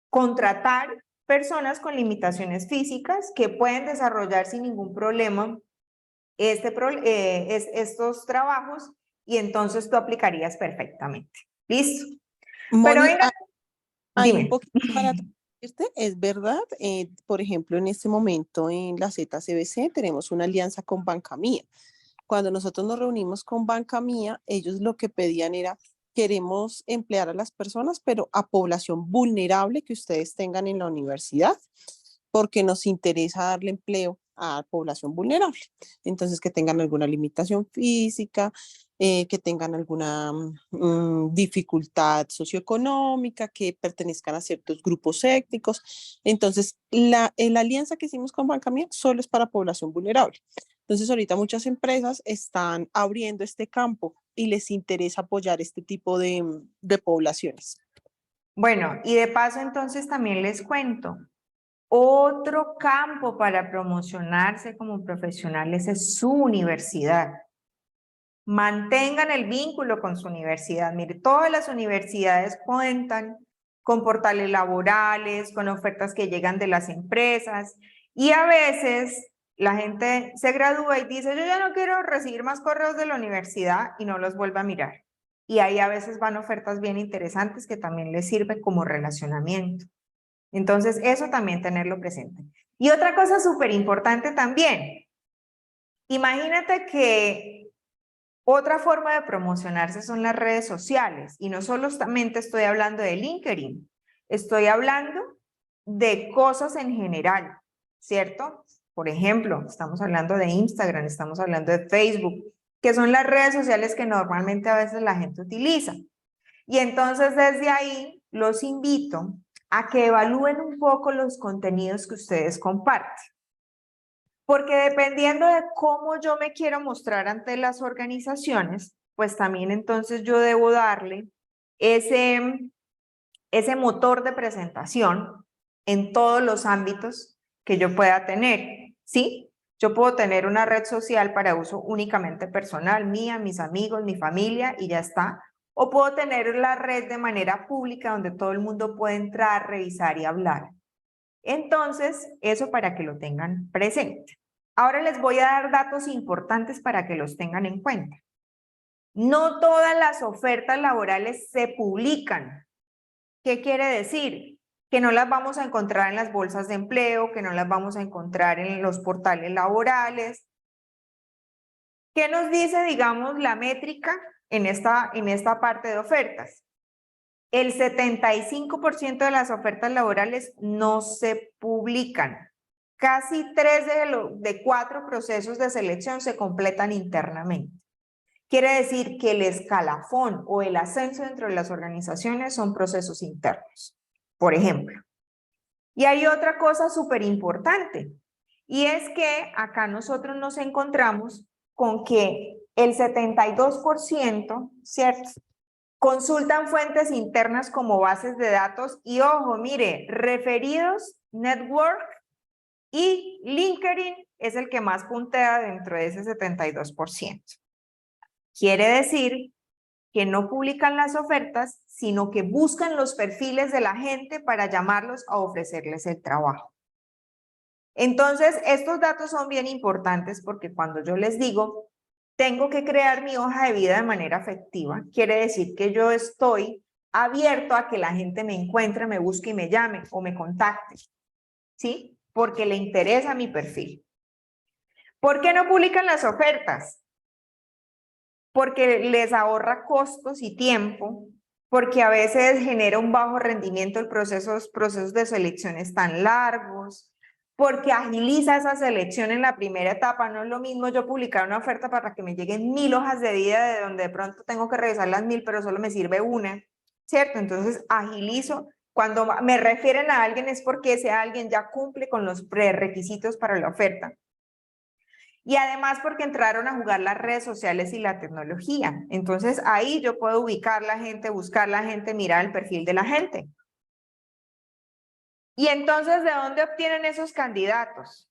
contratar personas con limitaciones físicas que pueden desarrollar sin ningún problema estos trabajos y entonces tú aplicarías perfectamente. ¿Listo? Moni, Pero venga, hay un dime. poquito para traducirte, es verdad. Por ejemplo, en este momento en la ZCBC tenemos una alianza con Banca Mía. Cuando nosotros nos reunimos con Banca Mía, ellos lo que pedían era, queremos emplear a las personas, pero a población vulnerable que ustedes tengan en la universidad, porque nos interesa darle empleo a población vulnerable. Entonces, que tengan alguna limitación física, que tengan alguna dificultad socioeconómica, que pertenezcan a ciertos grupos étnicos. Entonces, la alianza que hicimos con Banca Mía solo es para población vulnerable. Entonces, ahorita muchas empresas están abriendo este campo y les interesa apoyar este tipo de poblaciones. Bueno, y de paso entonces también les cuento, otro campo para promocionarse como profesionales es su universidad. Mantengan el vínculo con su universidad. Mire, todas las universidades cuentan con portales laborales, con ofertas que llegan de las empresas y a veces la gente se gradúa y dice, yo ya no quiero recibir más correos de la universidad y no los vuelve a mirar. Y ahí a veces van ofertas bien interesantes que también les sirven como relacionamiento. Entonces, eso también tenerlo presente. Y otra cosa súper importante también, imagínate que otra forma de promocionarse son las redes sociales, y no solamente estoy hablando de LinkedIn, estoy hablando de cosas en general, ¿cierto? Por ejemplo, estamos hablando de Instagram, estamos hablando de Facebook, que son las redes sociales que normalmente a veces la gente utiliza. Y entonces desde ahí los invito a que evalúen un poco los contenidos que ustedes comparten. Porque dependiendo de cómo yo me quiero mostrar ante las organizaciones, pues también entonces yo debo darle ese motor de presentación en todos los ámbitos que yo pueda tener, ¿sí? Yo puedo tener una red social para uso únicamente personal, mía, mis amigos, mi familia y ya está. O puedo tener la red de manera pública donde todo el mundo puede entrar, revisar y hablar. Entonces, eso para que lo tengan presente. Ahora les voy a dar datos importantes para que los tengan en cuenta. No todas las ofertas laborales se publican. ¿Qué quiere decir? Que no las vamos a encontrar en las bolsas de empleo, que no las vamos a encontrar en los portales laborales. ¿Qué nos dice, digamos, la métrica en esta parte de ofertas? El 75% de las ofertas laborales no se publican. Casi 3 de 4 procesos de selección se completan internamente. Quiere decir que el escalafón o el ascenso dentro de las organizaciones son procesos internos, por ejemplo. Y hay otra cosa súper importante, y es que acá nosotros nos encontramos con que el 72%, ¿cierto?, consultan fuentes internas como bases de datos y ojo, mire, referidos, network y LinkedIn es el que más puntea dentro de ese 72%. Quiere decir que no publican las ofertas, sino que buscan los perfiles de la gente para llamarlos a ofrecerles el trabajo. Entonces, estos datos son bien importantes porque cuando yo les digo, tengo que crear mi hoja de vida de manera efectiva, quiere decir que yo estoy abierto a que la gente me encuentre, me busque y me llame o me contacte, ¿sí? Porque le interesa mi perfil. ¿Por qué no publican las ofertas? Porque les ahorra costos y tiempo, porque a veces genera un bajo rendimiento el procesos de selecciones tan largos, porque agiliza esa selección en la primera etapa. No es lo mismo yo publicar una oferta para que me lleguen 1000 hojas de vida de donde de pronto tengo que revisar las 1000, pero solo me sirve una, ¿cierto? Entonces agilizo. Cuando me refieren a alguien es porque ese alguien ya cumple con los prerequisitos para la oferta. Y además porque entraron a jugar las redes sociales y la tecnología. Entonces ahí yo puedo ubicar la gente, buscar la gente, mirar el perfil de la gente. Y entonces, ¿de dónde obtienen esos candidatos?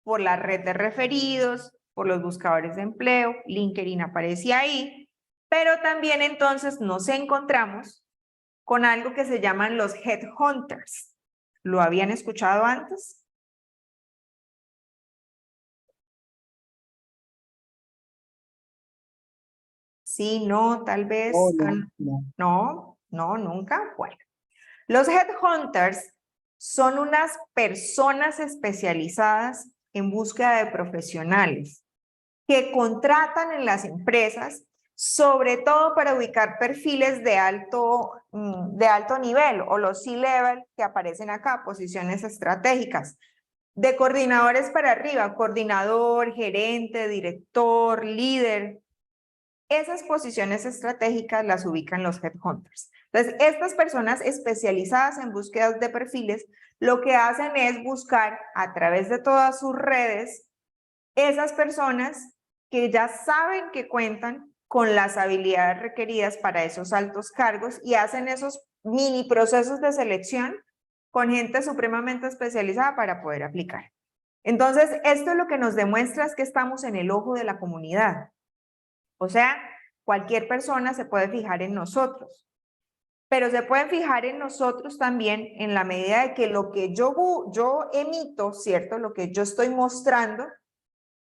Por la red de referidos, por los buscadores de empleo, LinkedIn aparece ahí, pero también entonces nos encontramos con algo que se llaman los headhunters. ¿Lo habían escuchado antes? Sí, no, tal vez. Oh, no, no. No, no, nunca. Bueno. Los headhunters son unas personas especializadas en búsqueda de profesionales que contratan en las empresas, sobre todo para ubicar perfiles de alto nivel o los C-level que aparecen acá, posiciones estratégicas. De coordinadores para arriba, coordinador, gerente, director, líder. Esas posiciones estratégicas las ubican los headhunters. Entonces, estas personas especializadas en búsquedas de perfiles, lo que hacen es buscar a través de todas sus redes esas personas que ya saben que cuentan con las habilidades requeridas para esos altos cargos y hacen esos mini procesos de selección con gente supremamente especializada para poder aplicar. Entonces, esto lo que nos demuestra es que estamos en el ojo de la comunidad. O sea, cualquier persona se puede fijar en nosotros, pero se pueden fijar en nosotros también en la medida de que lo que yo emito, ¿cierto? Lo que yo estoy mostrando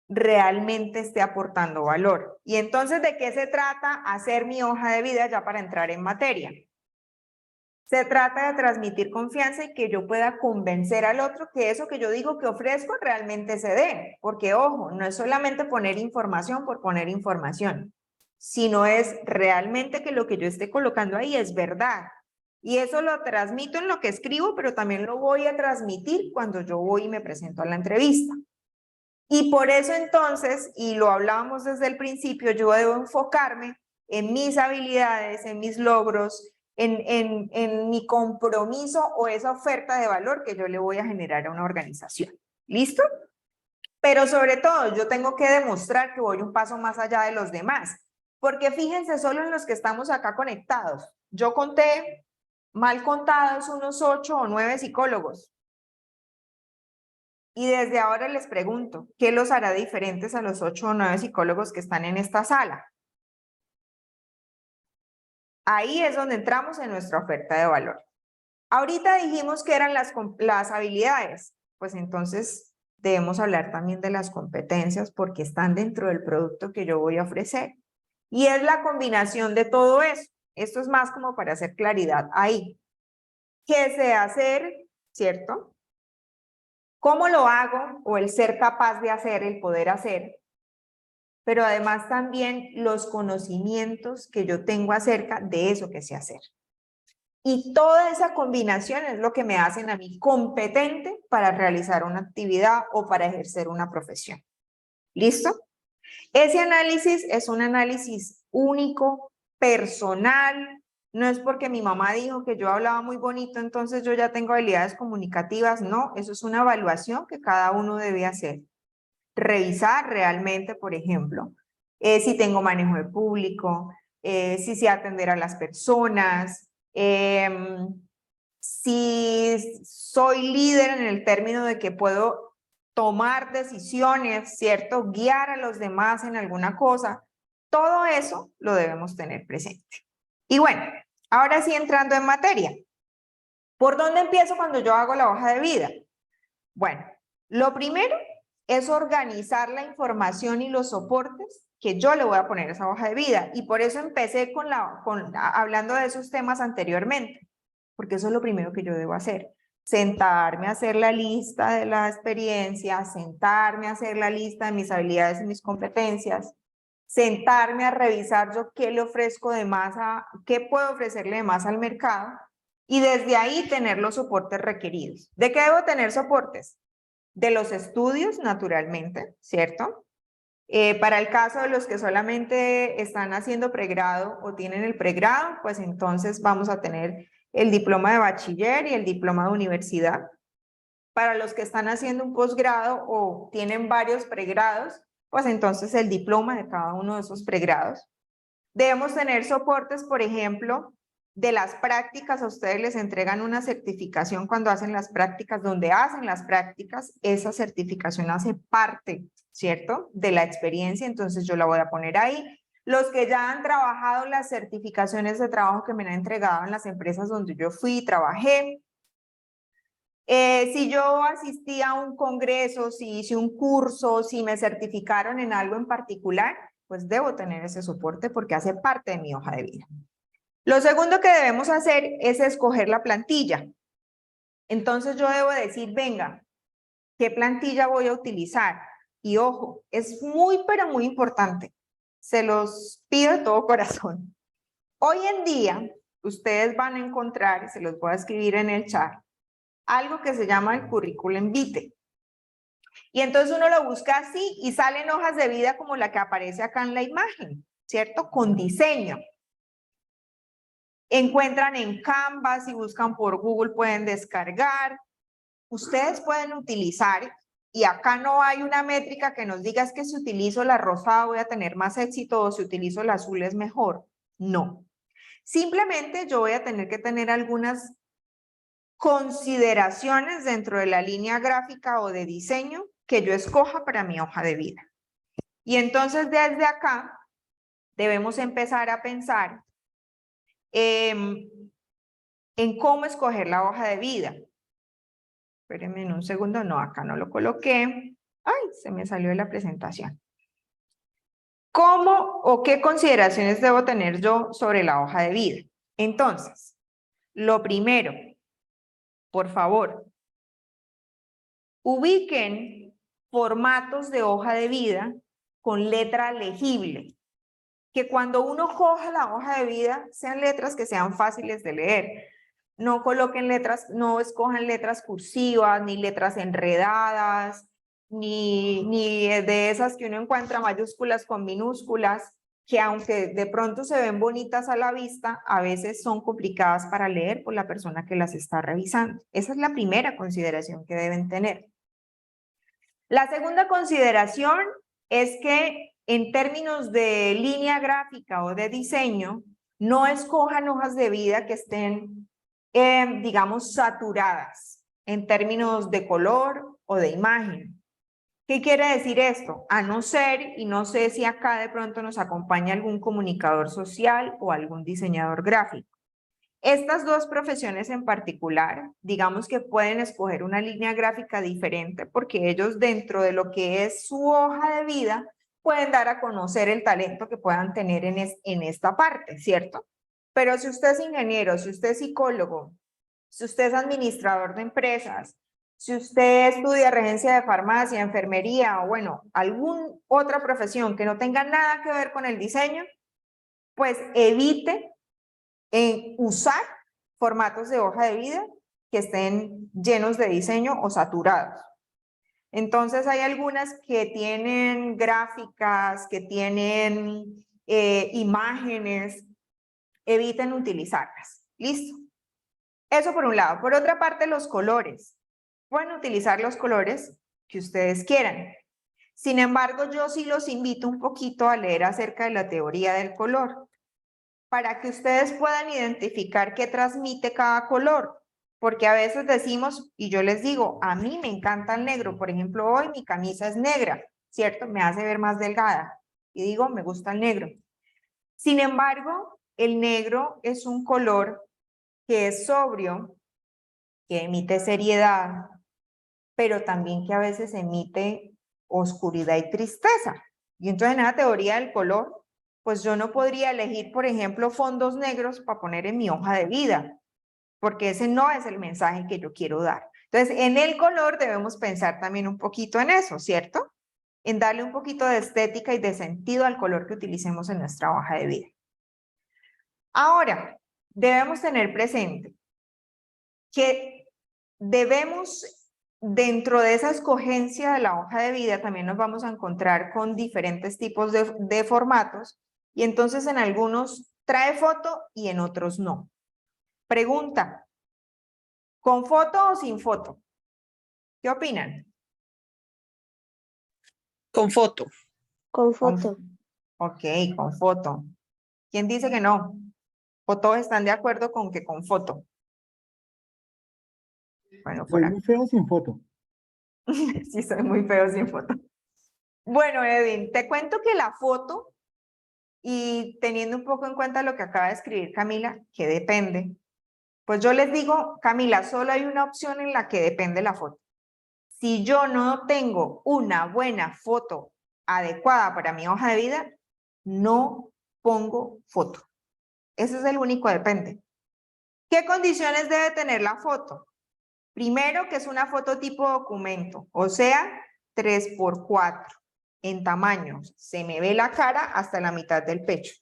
realmente esté aportando valor. Y entonces, ¿de qué se trata hacer mi hoja de vida ya para entrar en materia? Se trata de transmitir confianza y que yo pueda convencer al otro que eso que yo digo que ofrezco realmente se dé. Porque, ojo, no es solamente poner información por poner información, sino es realmente que lo que yo esté colocando ahí es verdad. Y eso lo transmito en lo que escribo, pero también lo voy a transmitir cuando yo voy y me presento a la entrevista. Y por eso entonces, y lo hablábamos desde el principio, yo debo enfocarme en mis habilidades, en mis logros, en mi compromiso o esa oferta de valor que yo le voy a generar a una organización. ¿Listo? Pero sobre todo, yo tengo que demostrar que voy un paso más allá de los demás. Porque fíjense solo en los que estamos acá conectados. Yo conté, mal contados, unos 8 o 9 psicólogos. Y desde ahora les pregunto, ¿qué los hará diferentes a los 8 o 9 psicólogos que están en esta sala? Ahí es donde entramos en nuestra oferta de valor. Ahorita dijimos que eran las habilidades, pues entonces debemos hablar también de las competencias porque están dentro del producto que yo voy a ofrecer. Y es la combinación de todo eso. Esto es más como para hacer claridad ahí. ¿Qué sé hacer? ¿Cierto? ¿Cómo lo hago? O el ser capaz de hacer, el poder hacer. Pero además también los conocimientos que yo tengo acerca de eso que sé hacer. Y toda esa combinación es lo que me hacen a mí competente para realizar una actividad o para ejercer una profesión. ¿Listo? Ese análisis es un análisis único, personal. No es porque mi mamá dijo que yo hablaba muy bonito, entonces yo ya tengo habilidades comunicativas. No, eso es una evaluación que cada uno debe hacer. Revisar realmente, por ejemplo, si tengo manejo de público, si sé atender a las personas, si soy líder en el término de que puedo tomar decisiones, ¿cierto? Guiar a los demás en alguna cosa. Todo eso lo debemos tener presente. Y bueno, ahora sí entrando en materia. ¿Por dónde empiezo cuando yo hago la hoja de vida? Bueno, lo primero es organizar la información y los soportes que yo le voy a poner a esa hoja de vida. Y por eso empecé hablando de esos temas anteriormente, porque eso es lo primero que yo debo hacer. Sentarme a hacer la lista de la experiencia, sentarme a hacer la lista de mis habilidades y mis competencias, sentarme a revisar yo qué le ofrezco de más, qué puedo ofrecerle de más al mercado, y desde ahí tener los soportes requeridos. ¿De qué debo tener soportes? De los estudios, naturalmente, ¿cierto? Para el caso de los que solamente están haciendo pregrado o tienen el pregrado, pues entonces vamos a tener el diploma de bachiller y el diploma de universidad. Para los que están haciendo un posgrado o tienen varios pregrados, pues entonces el diploma de cada uno de esos pregrados. Debemos tener soportes, por ejemplo, de las prácticas. A ustedes les entregan una certificación cuando hacen las prácticas, donde hacen las prácticas, esa certificación hace parte, ¿cierto?, de la experiencia, entonces yo la voy a poner ahí. Los que ya han trabajado las certificaciones de trabajo que me han entregado en las empresas donde yo fui y trabajé. Si yo asistí a un congreso, si hice un curso, si me certificaron en algo en particular, pues debo tener ese soporte porque hace parte de mi hoja de vida. Lo segundo que debemos hacer es escoger la plantilla. Entonces yo debo decir, venga, ¿qué plantilla voy a utilizar? Y ojo, es muy, pero muy importante. Se los pido de todo corazón. Hoy en día, ustedes van a encontrar, y se los voy a escribir en el chat, algo que se llama el currículum vitae. Y entonces uno lo busca así y salen hojas de vida como la que aparece acá en la imagen, ¿cierto? Con diseño. Encuentran en Canva, si buscan por Google pueden descargar. Ustedes pueden utilizar, y acá no hay una métrica que nos diga es que si utilizo la rosada voy a tener más éxito o si utilizo el azul es mejor. No. Simplemente yo voy a tener que tener algunas consideraciones dentro de la línea gráfica o de diseño que yo escoja para mi hoja de vida. Y entonces desde acá debemos empezar a pensar en cómo escoger la hoja de vida. Espérenme un segundo, no, acá no lo coloqué. Ay, se me salió de la presentación. ¿Cómo o qué consideraciones debo tener yo sobre la hoja de vida? Entonces, lo primero, por favor, ubiquen formatos de hoja de vida con letra legible. Que cuando uno coja la hoja de vida, sean letras que sean fáciles de leer. No coloquen letras, no escojan letras cursivas, ni letras enredadas, ni de esas que uno encuentra mayúsculas con minúsculas, que aunque de pronto se ven bonitas a la vista, a veces son complicadas para leer por la persona que las está revisando. Esa es la primera consideración que deben tener. La segunda consideración es que en términos de línea gráfica o de diseño, no escojan hojas de vida que estén, digamos, saturadas en términos de color o de imagen. ¿Qué quiere decir esto? A no ser, y no sé si acá de pronto nos acompaña algún comunicador social o algún diseñador gráfico. Estas dos profesiones en particular, digamos que pueden escoger una línea gráfica diferente porque ellos dentro de lo que es su hoja de vida pueden dar a conocer el talento que puedan tener en esta parte, ¿cierto? Pero si usted es ingeniero, si usted es psicólogo, si usted es administrador de empresas, si usted estudia regencia de farmacia, enfermería o bueno, alguna otra profesión que no tenga nada que ver con el diseño, pues evite usar formatos de hoja de vida que estén llenos de diseño o saturados. Entonces hay algunas que tienen gráficas, que tienen imágenes, eviten utilizarlas. ¿Listo? Eso por un lado. Por otra parte, los colores. Pueden utilizar los colores que ustedes quieran. Sin embargo, yo sí los invito un poquito a leer acerca de la teoría del color, para que ustedes puedan identificar qué transmite cada color. Porque a veces decimos, y yo les digo, a mí me encanta el negro. Por ejemplo, hoy mi camisa es negra, ¿cierto? Me hace ver más delgada. Y digo, me gusta el negro. Sin embargo, el negro es un color que es sobrio, que emite seriedad, pero también que a veces emite oscuridad y tristeza. Y entonces en la teoría del color, pues yo no podría elegir, por ejemplo, fondos negros para poner en mi hoja de vida, porque ese no es el mensaje que yo quiero dar. Entonces, en el color debemos pensar también un poquito en eso, ¿cierto? En darle un poquito de estética y de sentido al color que utilicemos en nuestra hoja de vida. Ahora, debemos tener presente que debemos, dentro de esa escogencia de la hoja de vida, también nos vamos a encontrar con diferentes tipos de formatos, y entonces en algunos trae foto y en otros no. Pregunta, ¿con foto o sin foto? ¿Qué opinan? Con foto. Con foto. Ok, con foto. ¿Quién dice que no? ¿O todos están de acuerdo con que con foto? Bueno, Soy muy feo sin foto. Sí, soy muy feo sin foto. Bueno, Edwin, te cuento que la foto, y teniendo un poco en cuenta lo que acaba de escribir Camila, que depende, pues yo les digo, Camila, solo hay una opción en la que depende la foto. Si yo no tengo una buena foto adecuada para mi hoja de vida, no pongo foto. Ese es el único depende. ¿Qué condiciones debe tener la foto? Primero, que es una foto tipo documento, o sea, 3×4 en tamaño. Se me ve la cara hasta la mitad del pecho.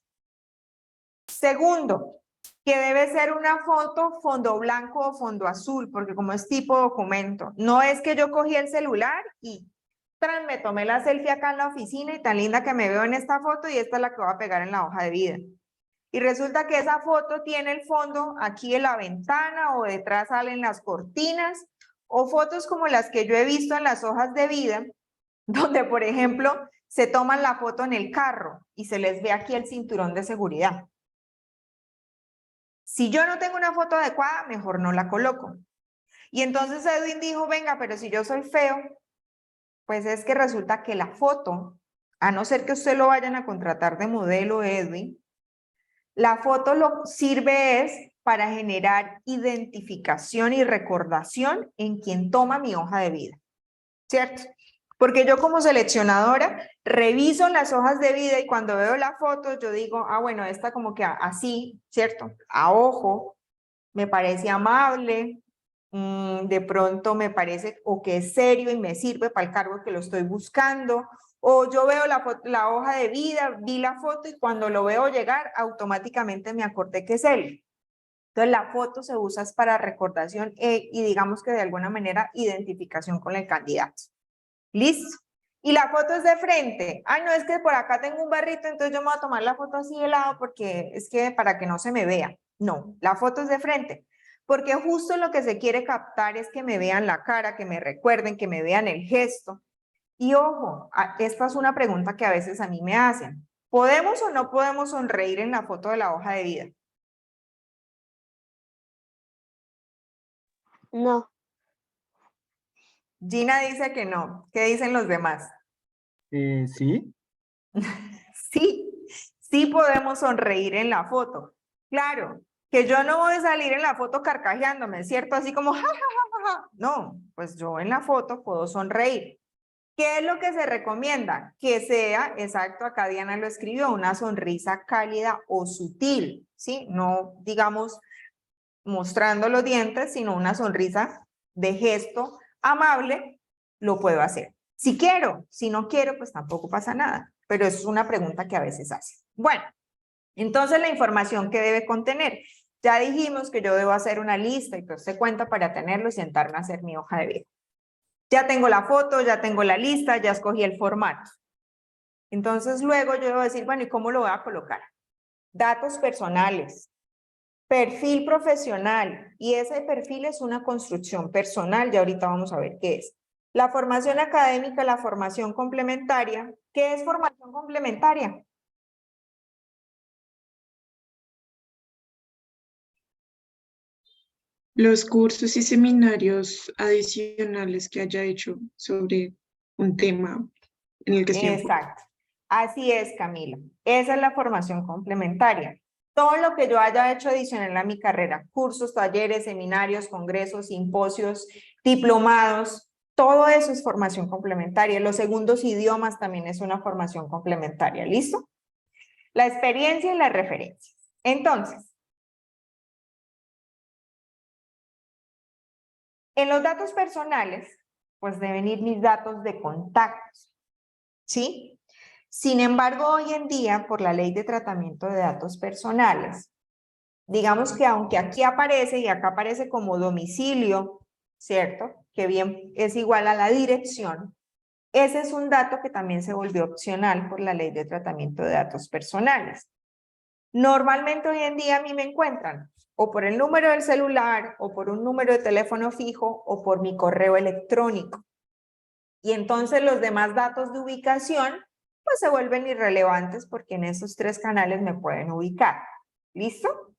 Segundo, que debe ser una foto fondo blanco o fondo azul, porque como es tipo documento, no es que yo cogí el celular y me tomé la selfie acá en la oficina y tan linda que me veo en esta foto y esta es la que voy a pegar en la hoja de vida. Y resulta que esa foto tiene el fondo aquí en la ventana o detrás salen las cortinas o fotos como las que yo he visto en las hojas de vida, donde por ejemplo se toman la foto en el carro y se les ve aquí el cinturón de seguridad. Si yo no tengo una foto adecuada, mejor no la coloco. Y entonces Edwin dijo, venga, pero si yo soy feo, pues es que resulta que la foto, a no ser que usted lo vayan a contratar de modelo, Edwin, la foto lo sirve es para generar identificación y recordación en quien toma mi hoja de vida, ¿cierto? Porque yo como seleccionadora reviso las hojas de vida y cuando veo la foto yo digo, ah, bueno, esta como que así, ¿cierto? A ojo, me parece amable, de pronto me parece o que es serio y me sirve para el cargo que lo estoy buscando, o yo veo la hoja de vida, vi la foto y cuando lo veo llegar automáticamente me acordé que es él. Entonces la foto se usa para recordación y digamos que de alguna manera identificación con el candidato. ¿Listo? Y la foto es de frente. Ay, no, es que por acá tengo un barrito, entonces yo me voy a tomar la foto así de lado porque es que para que no se me vea. No, la foto es de frente. Porque justo lo que se quiere captar es que me vean la cara, que me recuerden, que me vean el gesto. Y ojo, esta es una pregunta que a veces a mí me hacen. ¿Podemos o no podemos sonreír en la foto de la hoja de vida? No, Gina dice que no. ¿Qué dicen los demás? Sí, Sí, sí podemos sonreír en la foto. Claro, que yo no voy a salir en la foto carcajeándome, ¿cierto? Así como, ja, ja, ja, ja, ja. No, pues yo en la foto puedo sonreír. ¿Qué es lo que se recomienda? Que sea, exacto, acá Diana lo escribió, una sonrisa cálida o sutil, ¿sí? No, digamos, mostrando los dientes, sino una sonrisa de gesto amable, lo puedo hacer. Si quiero, si no quiero, pues tampoco pasa nada, pero es una pregunta que a veces hace. Bueno, entonces la información que debe contener. Ya dijimos que yo debo hacer una lista y todo se cuenta para tenerlo y sentarme a hacer mi hoja de vida. Ya tengo la foto, ya tengo la lista, ya escogí el formato. Entonces luego yo debo decir, bueno, ¿y cómo lo voy a colocar? Datos personales, perfil profesional, y ese perfil es una construcción personal, ya ahorita vamos a ver qué es. La formación académica, la formación complementaria. ¿Qué es formación complementaria? Los cursos y seminarios adicionales que haya hecho sobre un tema en el que estoy enfocada. Exacto. Así es, Camila. Esa es la formación complementaria. Todo lo que yo haya hecho adicional a mi carrera, cursos, talleres, seminarios, congresos, simposios, diplomados, todo eso es formación complementaria. Los segundos idiomas también es una formación complementaria. ¿Listo? La experiencia y las referencias. Entonces, en los datos personales, pues deben ir mis datos de contactos. ¿Sí? Sin embargo, hoy en día, por la ley de tratamiento de datos personales, digamos que aunque aquí aparece y acá aparece como domicilio, ¿cierto? Que bien es igual a la dirección, ese es un dato que también se volvió opcional por la ley de tratamiento de datos personales. Normalmente hoy en día a mí me encuentran o por el número del celular, o por un número de teléfono fijo, o por mi correo electrónico. Y entonces los demás datos de ubicación pues se vuelven irrelevantes porque en esos 3 canales me pueden ubicar. ¿Listo?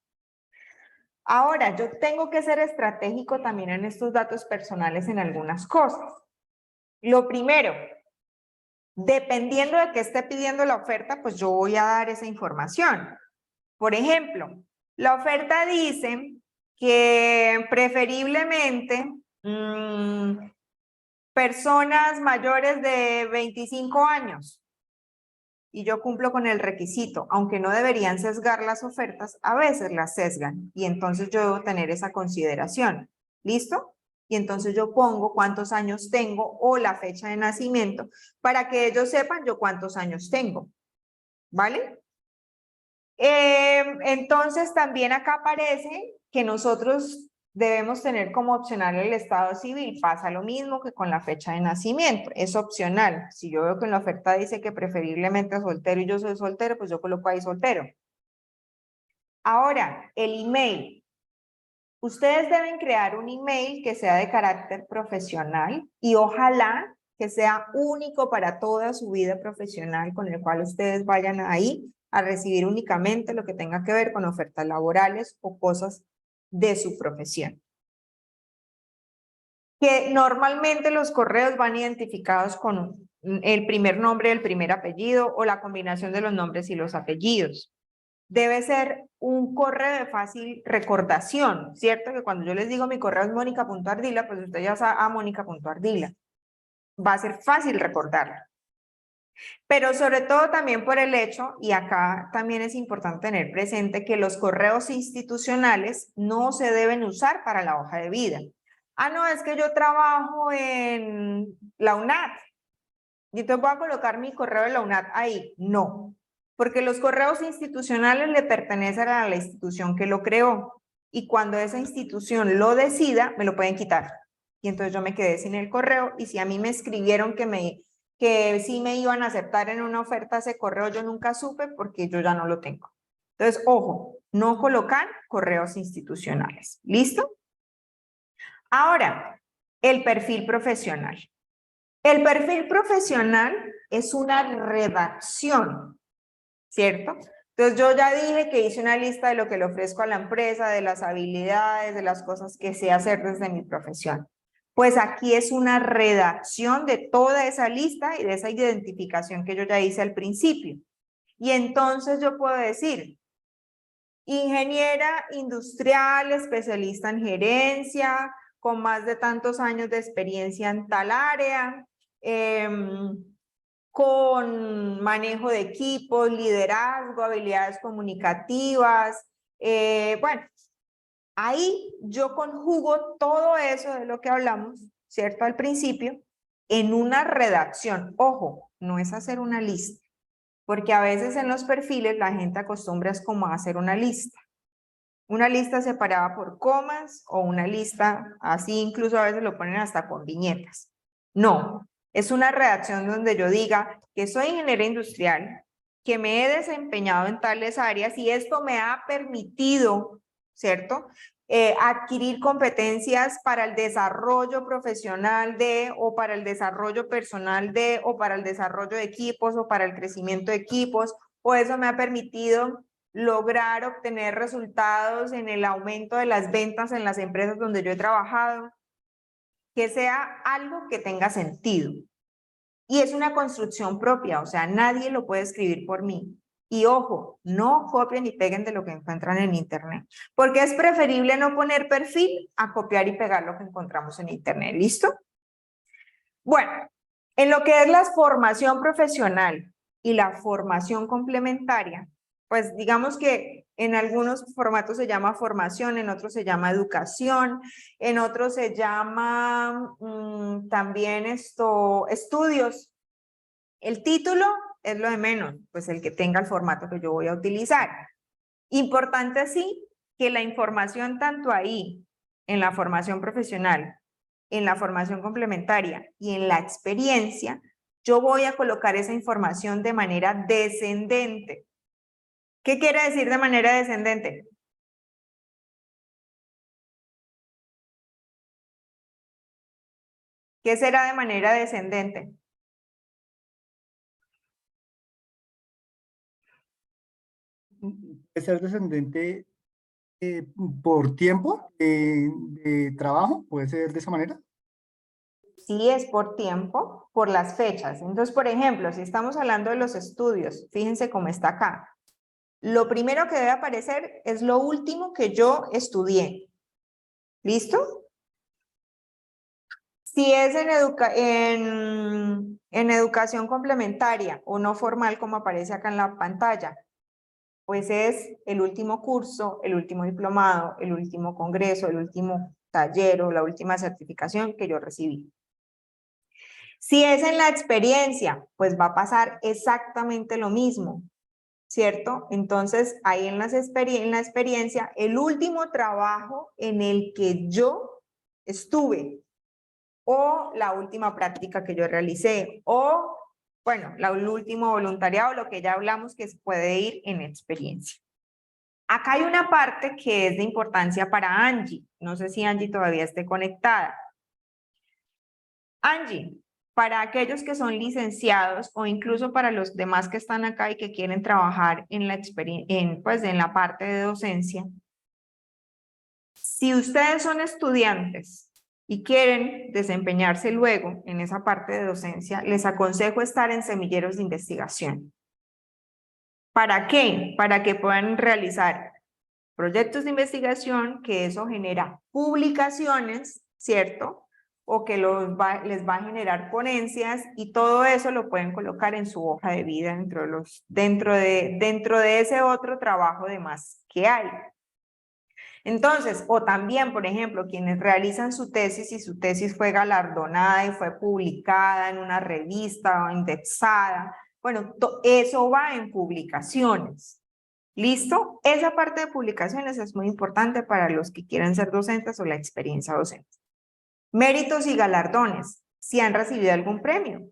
Ahora, yo tengo que ser estratégico también en estos datos personales en algunas cosas. Lo primero, dependiendo de qué esté pidiendo la oferta, pues yo voy a dar esa información. Por ejemplo, la oferta dice que preferiblemente personas mayores de 25 años. y yo cumplo con el requisito, aunque no deberían sesgar las ofertas, a veces las sesgan y entonces yo debo tener esa consideración. ¿Listo? Y entonces yo pongo cuántos años tengo o la fecha de nacimiento para que ellos sepan yo cuántos años tengo. ¿Vale? Entonces también acá aparece que nosotros debemos tener como opcional el estado civil. Pasa lo mismo que con la fecha de nacimiento. Es opcional. Si yo veo que en la oferta dice que preferiblemente soltero y yo soy soltero, pues yo coloco ahí soltero. Ahora, el email. Ustedes deben crear un email que sea de carácter profesional y ojalá que sea único para toda su vida profesional, con el cual ustedes vayan ahí a recibir únicamente lo que tenga que ver con ofertas laborales o cosas de su profesión. Que normalmente los correos van identificados con el primer nombre, el primer apellido o la combinación de los nombres y los apellidos. Debe ser un correo de fácil recordación, ¿cierto? Que cuando yo les digo mi correo es mónica.ardila, pues usted ya sabe a mónica.ardila. Va a ser fácil recordarlo. Pero sobre todo también por el hecho, y acá también es importante tener presente que los correos institucionales no se deben usar para la hoja de vida. Ah, no, es que yo trabajo en la UNAD. Y entonces voy a colocar mi correo de la UNAD ahí. No, porque los correos institucionales le pertenecen a la institución que lo creó. Y cuando esa institución lo decida, me lo pueden quitar. Y entonces yo me quedé sin el correo. Y si a mí me escribieron que sí me iban a aceptar en una oferta ese correo, yo nunca supe porque yo ya no lo tengo. Entonces, ojo, no colocar correos institucionales. ¿Listo? Ahora, el perfil profesional. El perfil profesional es una redacción, ¿cierto? Entonces yo ya dije que hice una lista de lo que le ofrezco a la empresa, de las habilidades, de las cosas que sé hacer desde mi profesión. Pues aquí es una redacción de toda esa lista y de esa identificación que yo ya hice al principio. Y entonces yo puedo decir, ingeniera industrial, especialista en gerencia, con más de tantos años de experiencia en tal área, con manejo de equipos, liderazgo, habilidades comunicativas. Bueno, ahí yo conjugo todo eso de lo que hablamos, ¿cierto? Al principio, en una redacción. Ojo, no es hacer una lista, porque a veces en los perfiles la gente acostumbra es como a hacer una lista. Una lista separada por comas o una lista así, incluso a veces lo ponen hasta con viñetas. No, es una redacción donde yo diga que soy ingeniera industrial, que me he desempeñado en tales áreas y esto me ha permitido, ¿cierto? Adquirir competencias para el desarrollo profesional de, o para el desarrollo personal de, o para el desarrollo de equipos, o para el crecimiento de equipos, o eso me ha permitido lograr obtener resultados en el aumento de las ventas en las empresas donde yo he trabajado, que sea algo que tenga sentido. Y es una construcción propia, o sea, nadie lo puede escribir por mí. Y ojo, no copien y peguen de lo que encuentran en internet, porque es preferible no poner perfil a copiar y pegar lo que encontramos en internet. ¿Listo? Bueno, en lo que es la formación profesional y la formación complementaria, pues digamos que en algunos formatos se llama formación, en otros se llama educación, en otros se llama también estudios. El título es lo de menos, pues el que tenga el formato que yo voy a utilizar. Importante sí que la información tanto ahí, en la formación profesional, en la formación complementaria y en la experiencia, yo voy a colocar esa información de manera descendente. ¿Qué quiere decir de manera descendente? ¿Qué será de manera descendente? Puede ser descendente por tiempo de trabajo, puede ser de esa manera. Sí, es por tiempo, por las fechas. Entonces, por ejemplo, si estamos hablando de los estudios, fíjense cómo está acá. Lo primero que debe aparecer es lo último que yo estudié. ¿Listo? Si es en educación complementaria o no formal, como aparece acá en la pantalla, pues es el último curso, el último diplomado, el último congreso, el último taller o la última certificación que yo recibí. Si es en la experiencia, pues va a pasar exactamente lo mismo, ¿cierto? Entonces, ahí en la experiencia, el último trabajo en el que yo estuve, o la última práctica que yo realicé, o, bueno, el último voluntariado, lo que ya hablamos que puede ir en experiencia. Acá hay una parte que es de importancia para Angie. No sé si Angie todavía esté conectada. Angie, para aquellos que son licenciados o incluso para los demás que están acá y que quieren trabajar en la parte de docencia, si ustedes son estudiantes y quieren desempeñarse luego en esa parte de docencia, les aconsejo estar en semilleros de investigación. ¿Para qué? Para que puedan realizar proyectos de investigación, que eso genera publicaciones, ¿cierto? O que les va a generar ponencias, y todo eso lo pueden colocar en su hoja de vida dentro de ese otro trabajo de más que hay. Entonces, o también, por ejemplo, quienes realizan su tesis y su tesis fue galardonada y fue publicada en una revista o indexada, bueno, eso va en publicaciones. ¿Listo? Esa parte de publicaciones es muy importante para los que quieran ser docentes o la experiencia docente. Méritos y galardones, si han recibido algún premio.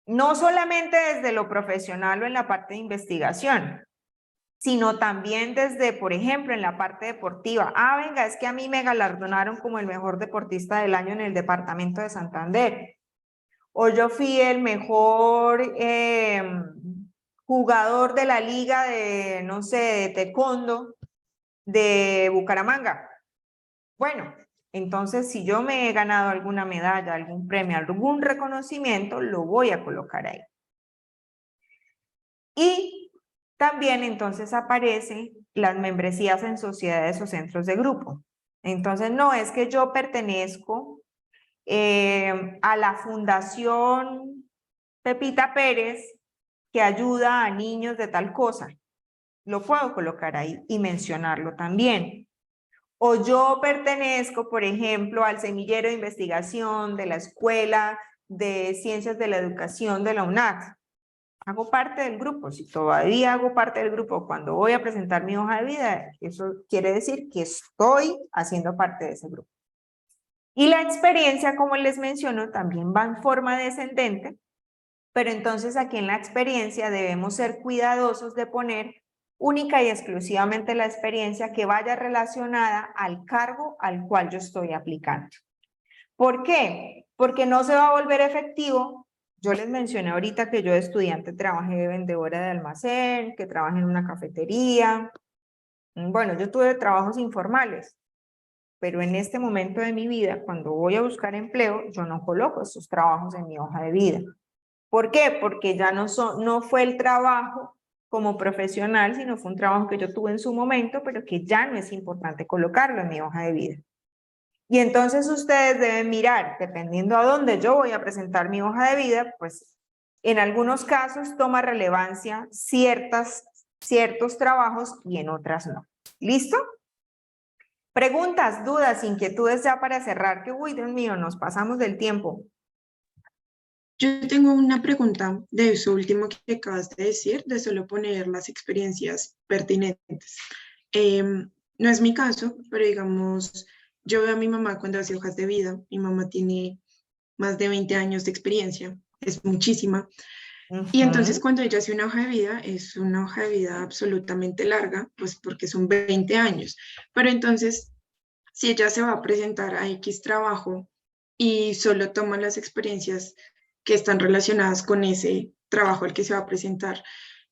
No solamente desde lo profesional o en la parte de investigación, sino también desde, por ejemplo, en la parte deportiva. Ah, venga, es que a mí me galardonaron como el mejor deportista del año en el departamento de Santander. O yo fui el mejor jugador de la liga de, no sé, de taekwondo de Bucaramanga. Bueno, entonces si yo me he ganado alguna medalla, algún premio, algún reconocimiento, lo voy a colocar ahí. Y también entonces aparecen las membresías en sociedades o centros de grupo. Entonces no es que yo pertenezco a la Fundación Pepita Pérez que ayuda a niños de tal cosa. Lo puedo colocar ahí y mencionarlo también. O yo pertenezco, por ejemplo, al semillero de investigación de la Escuela de Ciencias de la Educación de la UNAC. Hago parte del grupo. Si todavía hago parte del grupo cuando voy a presentar mi hoja de vida, eso quiere decir que estoy haciendo parte de ese grupo. Y la experiencia, como les menciono, también va en forma descendente, pero entonces aquí en la experiencia debemos ser cuidadosos de poner única y exclusivamente la experiencia que vaya relacionada al cargo al cual yo estoy aplicando. ¿Por qué? Porque no se va a volver efectivo. Yo les mencioné ahorita que yo de estudiante trabajé de vendedora de almacén, que trabajé en una cafetería. Bueno, yo tuve trabajos informales, pero en este momento de mi vida, cuando voy a buscar empleo, yo no coloco esos trabajos en mi hoja de vida. ¿Por qué? Porque ya no fue el trabajo como profesional, sino fue un trabajo que yo tuve en su momento, pero que ya no es importante colocarlo en mi hoja de vida. Y entonces ustedes deben mirar, dependiendo a dónde yo voy a presentar mi hoja de vida, pues en algunos casos toma relevancia ciertos trabajos y en otras no. ¿Listo? Preguntas, dudas, inquietudes ya para cerrar, que uy, Dios mío, nos pasamos del tiempo. Yo tengo una pregunta de eso último que acabas de decir, de solo poner las experiencias pertinentes. No es mi caso, pero digamos, yo veo a mi mamá cuando hace hojas de vida. Mi mamá tiene más de 20 años de experiencia, es muchísima. Y entonces cuando ella hace una hoja de vida, es una hoja de vida absolutamente larga, pues porque son 20 años. Pero entonces, si ella se va a presentar a X trabajo y solo toma las experiencias que están relacionadas con ese trabajo al que se va a presentar,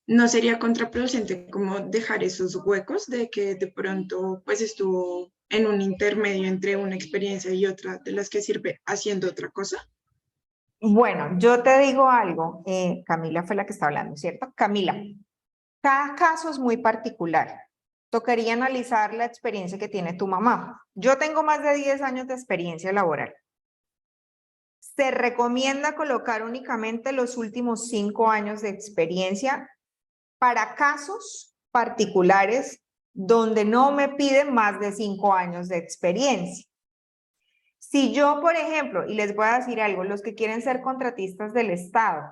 ¿no sería contraproducente como dejar esos huecos de que de pronto pues estuvo en un intermedio entre una experiencia y otra de las que sirve haciendo otra cosa? Bueno, yo te digo algo, Camila fue la que está hablando, ¿cierto? Camila, cada caso es muy particular. Tocaría analizar la experiencia que tiene tu mamá. Yo tengo más de 10 años de experiencia laboral. Se recomienda colocar únicamente los últimos 5 años de experiencia para casos particulares donde no me piden más de 5 años de experiencia. Si yo, por ejemplo, y les voy a decir algo, los que quieren ser contratistas del Estado,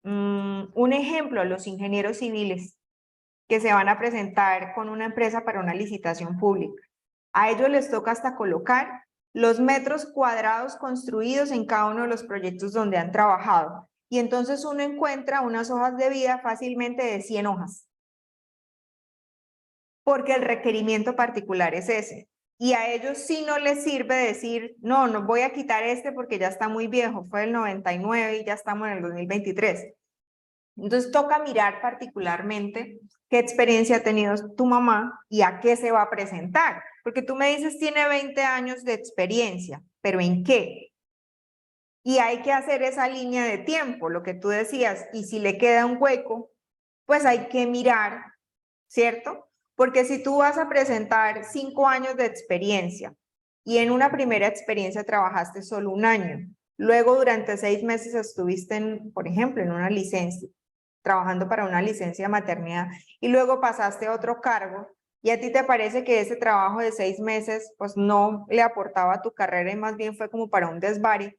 un ejemplo, los ingenieros civiles que se van a presentar con una empresa para una licitación pública. A ellos les toca hasta colocar los metros cuadrados construidos en cada uno de los proyectos donde han trabajado. Y entonces uno encuentra unas hojas de vida fácilmente de 100 hojas. Porque el requerimiento particular es ese. Y a ellos sí no les sirve decir, no, no voy a quitar este porque ya está muy viejo, fue el 99 y ya estamos en el 2023. Entonces toca mirar particularmente qué experiencia ha tenido tu mamá y a qué se va a presentar. Porque tú me dices tiene 20 años de experiencia, pero ¿en qué? Y hay que hacer esa línea de tiempo, lo que tú decías, y si le queda un hueco, pues hay que mirar, ¿cierto? Porque si tú vas a presentar 5 años de experiencia y en una primera experiencia trabajaste solo 1 año, luego durante 6 meses estuviste, por ejemplo, en una licencia, trabajando para una licencia de maternidad, y luego pasaste a otro cargo, y a ti te parece que ese trabajo de 6 meses, pues no le aportaba a tu carrera y más bien fue como para un desvarío,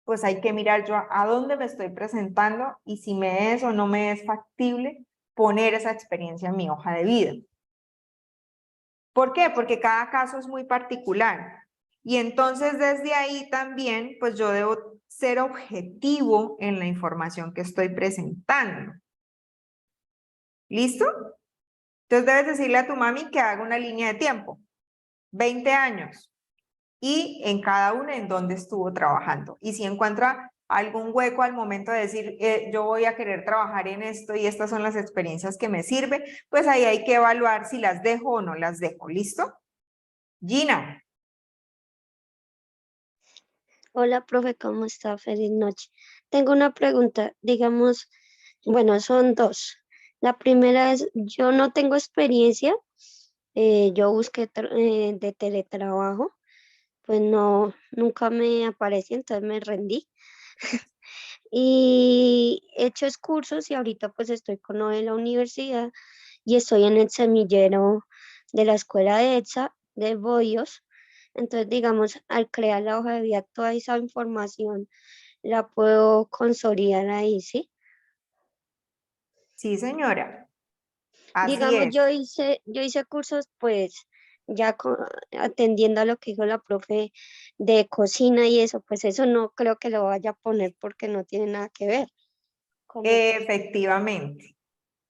pues hay que mirar yo a dónde me estoy presentando y si me es o no me es factible poner esa experiencia en mi hoja de vida. ¿Por qué? Porque cada caso es muy particular. Y entonces desde ahí también, pues yo debo ser objetivo en la información que estoy presentando. ¿Listo? Entonces debes decirle a tu mami que haga una línea de tiempo. 20 años. Y en cada una en dónde estuvo trabajando. Y si encuentra algún hueco al momento de decir, yo voy a querer trabajar en esto y estas son las experiencias que me sirven, pues ahí hay que evaluar si las dejo o no las dejo. ¿Listo? Gina. Hola, profe, ¿cómo está? Feliz noche. Tengo una pregunta, digamos, bueno, son dos. La primera es, yo no tengo experiencia, yo busqué de teletrabajo, pues no, nunca me apareció, entonces me rendí. Y he hecho cursos y ahorita pues estoy con lo de la universidad y estoy en el semillero de la escuela de ETSA de Boyos. Entonces, digamos, al crear la hoja de vida, toda esa información la puedo consolidar ahí, ¿sí? Sí, señora. Así Digamos, es. yo hice cursos, pues, ya atendiendo a lo que dijo la profe de cocina y eso, pues eso no creo que lo vaya a poner porque no tiene nada que ver. Efectivamente.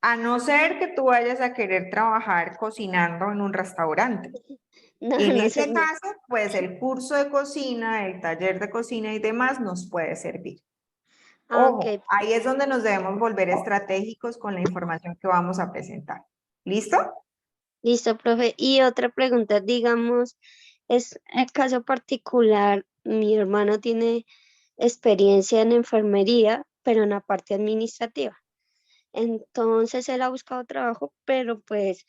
A no ser que tú vayas a querer trabajar cocinando en un restaurante. No, En no, ese señor. caso, pues el curso de cocina, el taller de cocina y demás nos puede servir. Ah, ok, Ojo, ahí es donde nos debemos volver estratégicos con la información que vamos a presentar. ¿Listo? listo, profe. Y otra pregunta, digamos, es el caso particular, mi hermano tiene experiencia en enfermería, pero en la parte administrativa. Entonces él ha buscado trabajo, pero pues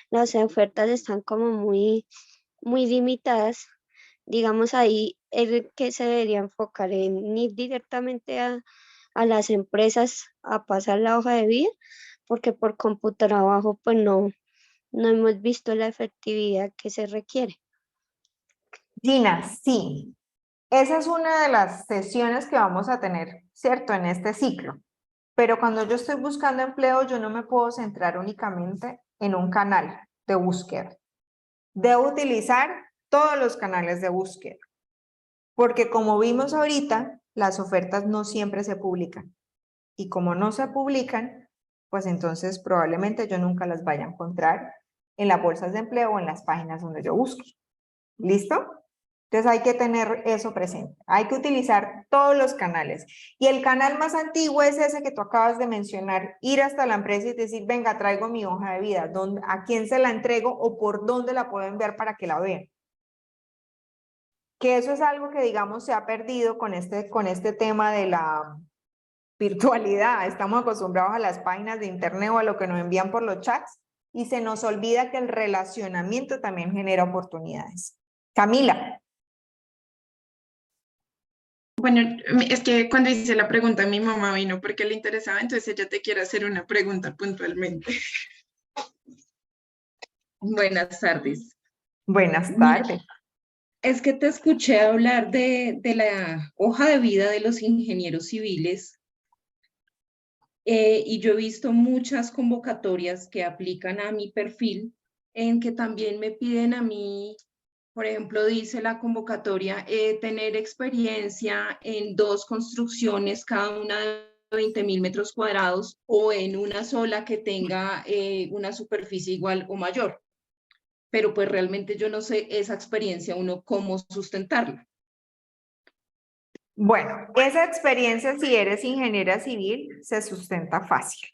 las ofertas están como muy limitadas. Digamos ahí, el que se debería enfocar en ir directamente a las empresas a pasar la hoja de vida, porque por computrabajo pues no hemos visto la efectividad que se requiere. Gina, sí. Esa es una de las sesiones que vamos a tener, ¿cierto? En este ciclo. Pero cuando yo estoy buscando empleo, yo no me puedo centrar únicamente en un canal de búsqueda. Debo utilizar todos los canales de búsqueda. Porque como vimos ahorita, las ofertas no siempre se publican. Y como no se publican, pues entonces probablemente yo nunca las vaya a encontrar en las bolsas de empleo o en las páginas donde yo busque. ¿Listo? Entonces hay que tener eso presente. Hay que utilizar todos los canales. Y el canal más antiguo es ese que tú acabas de mencionar, ir hasta la empresa y decir, venga, traigo mi hoja de vida, ¿a quién se la entrego o por dónde la puedo enviar para que la vean? Que eso es algo que, digamos, se ha perdido con este tema de la virtualidad. Estamos acostumbrados a las páginas de internet o a lo que nos envían por los chats y se nos olvida que el relacionamiento también genera oportunidades. Camila. Bueno, es que cuando hice la pregunta mi mamá vino porque le interesaba, entonces ella te quiere hacer una pregunta puntualmente. Buenas tardes. Buenas Mira, tardes. es que te escuché hablar de la hoja de vida de los ingenieros civiles y yo he visto muchas convocatorias que aplican a mi perfil en que también me piden a mí, por ejemplo, dice la convocatoria, tener experiencia en 2 construcciones, cada una de 20.000 metros cuadrados o en una sola que tenga una superficie igual o mayor. Pero pues realmente yo no sé esa experiencia, uno cómo sustentarla. Bueno, esa experiencia, si eres ingeniera civil, se sustenta fácil.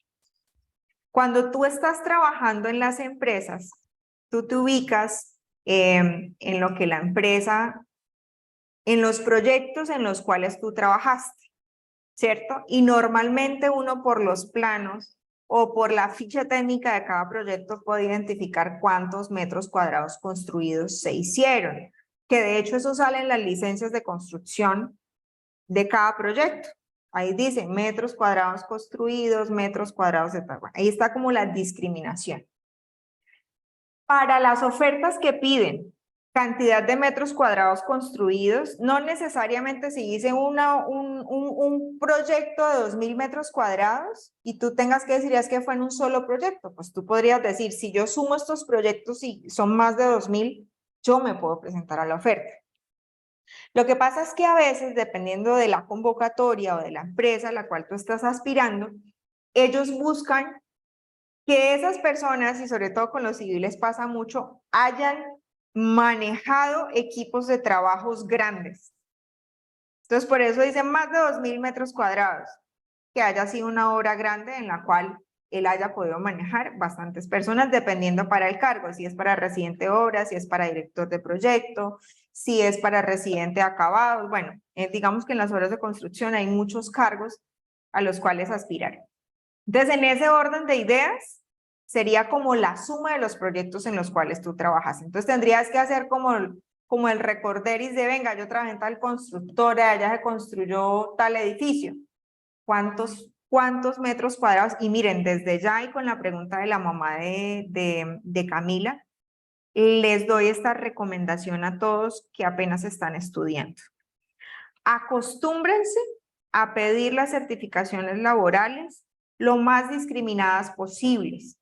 Cuando tú estás trabajando en las empresas, tú te ubicas en lo que la empresa, en los proyectos en los cuales tú trabajaste, ¿cierto? Y normalmente uno por los planos o por la ficha técnica de cada proyecto puede identificar cuántos metros cuadrados construidos se hicieron, que de hecho eso sale en las licencias de construcción de cada proyecto. Ahí dice metros cuadrados construidos, metros cuadrados de tal. Ahí está como la discriminación. Para las ofertas que piden cantidad de metros cuadrados construidos, no necesariamente si dice un proyecto de 2.000 metros cuadrados y tú tengas que decir es que fue en un solo proyecto, pues tú podrías decir, si yo sumo estos proyectos y son más de 2.000, yo me puedo presentar a la oferta. Lo que pasa es que a veces, dependiendo de la convocatoria o de la empresa a la cual tú estás aspirando, ellos buscan que esas personas, y sobre todo con los civiles pasa mucho, hayan manejado equipos de trabajos grandes. Entonces, por eso dicen más de 2.000 metros cuadrados, que haya sido una obra grande en la cual él haya podido manejar bastantes personas, dependiendo para el cargo, si es para residente de obra, si es para director de proyecto, si es para residente de acabados. Bueno, digamos que en las obras de construcción hay muchos cargos a los cuales aspirar. Entonces, en ese orden de ideas, sería como la suma de los proyectos en los cuales tú trabajas. Entonces, tendrías que hacer como el recorderis de, venga, yo trabajé en tal constructora, allá se construyó tal edificio. ¿Cuántos metros cuadrados? Y miren, desde ya y con la pregunta de la mamá de Camila, les doy esta recomendación a todos que apenas están estudiando. Acostúmbrense a pedir las certificaciones laborales lo más discriminadas posibles.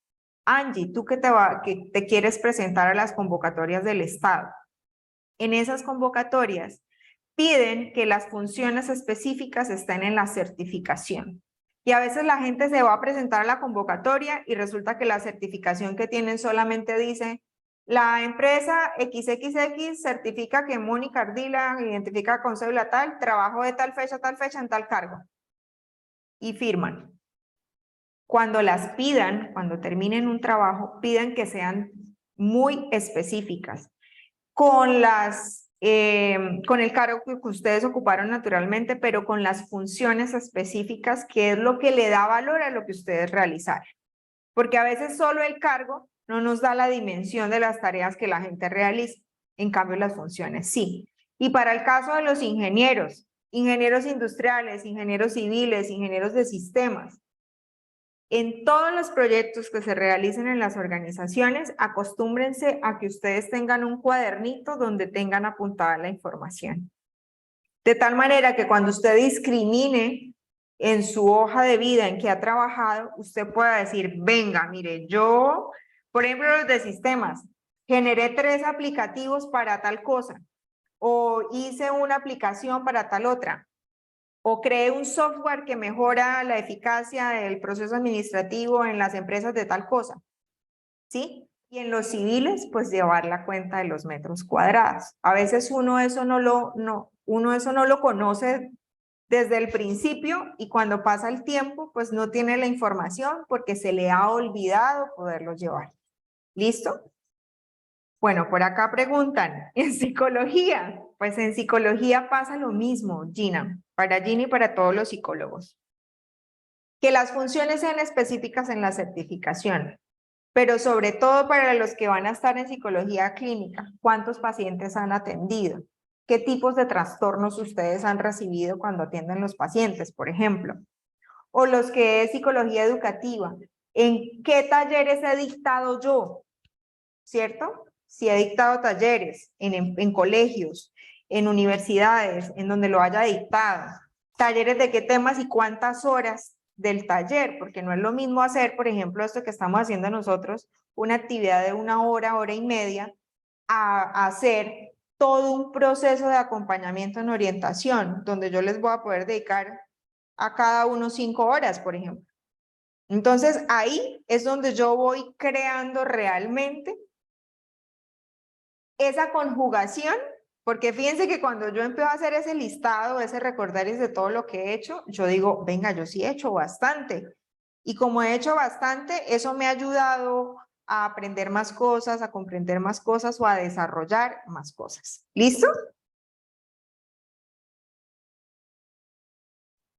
Angie, tú que te quieres presentar a las convocatorias del Estado. En esas convocatorias piden que las funciones específicas estén en la certificación. Y a veces la gente se va a presentar a la convocatoria y resulta que la certificación que tienen solamente dice la empresa XXX certifica que Mónica Ardila identifica con cédula tal, trabajó de tal fecha en tal cargo. Y firman. Cuando las pidan, cuando terminen un trabajo, pidan que sean muy específicas. Con el cargo que ustedes ocuparon naturalmente, pero con las funciones específicas, que es lo que le da valor a lo que ustedes realizaron. Porque a veces solo el cargo no nos da la dimensión de las tareas que la gente realiza. En cambio, las funciones sí. Y para el caso de los ingenieros industriales, ingenieros civiles, ingenieros de sistemas, en todos los proyectos que se realicen en las organizaciones, acostúmbrense a que ustedes tengan un cuadernito donde tengan apuntada la información. De tal manera que cuando usted discrimine en su hoja de vida en que ha trabajado, usted pueda decir, venga, mire, yo, por ejemplo, los de sistemas, generé 3 aplicativos para tal cosa, o hice una aplicación para tal otra, o creé un software que mejora la eficacia del proceso administrativo en las empresas de tal cosa, ¿sí? Y en los civiles, pues llevar la cuenta de los metros cuadrados. A veces uno eso no lo conoce desde el principio y cuando pasa el tiempo, pues no tiene la información porque se le ha olvidado poderlo llevar. ¿Listo? Bueno, por acá preguntan, ¿en psicología? Pues en psicología pasa lo mismo, Gina, para Gina y para todos los psicólogos. Que las funciones sean específicas en la certificación, pero sobre todo para los que van a estar en psicología clínica, ¿cuántos pacientes han atendido? qué tipos de trastornos ustedes han recibido cuando atienden los pacientes, por ejemplo. O los que es psicología educativa. ¿En qué talleres he dictado yo? ¿Cierto? Si he dictado talleres en colegios, en universidades, en donde lo haya dictado. Talleres de qué temas y cuántas horas del taller, porque no es lo mismo hacer, por ejemplo, esto que estamos haciendo nosotros, una actividad de 1 hora, hora y media, a hacer todo un proceso de acompañamiento en orientación, donde yo les voy a poder dedicar a cada uno 5 horas, por ejemplo. Entonces, ahí es donde yo voy creando realmente esa conjugación, porque fíjense que cuando yo empiezo a hacer ese listado, ese recordaris de todo lo que he hecho, yo digo, venga, yo sí he hecho bastante. Y como he hecho bastante, eso me ha ayudado a aprender más cosas, a comprender más cosas o a desarrollar más cosas. ¿Listo?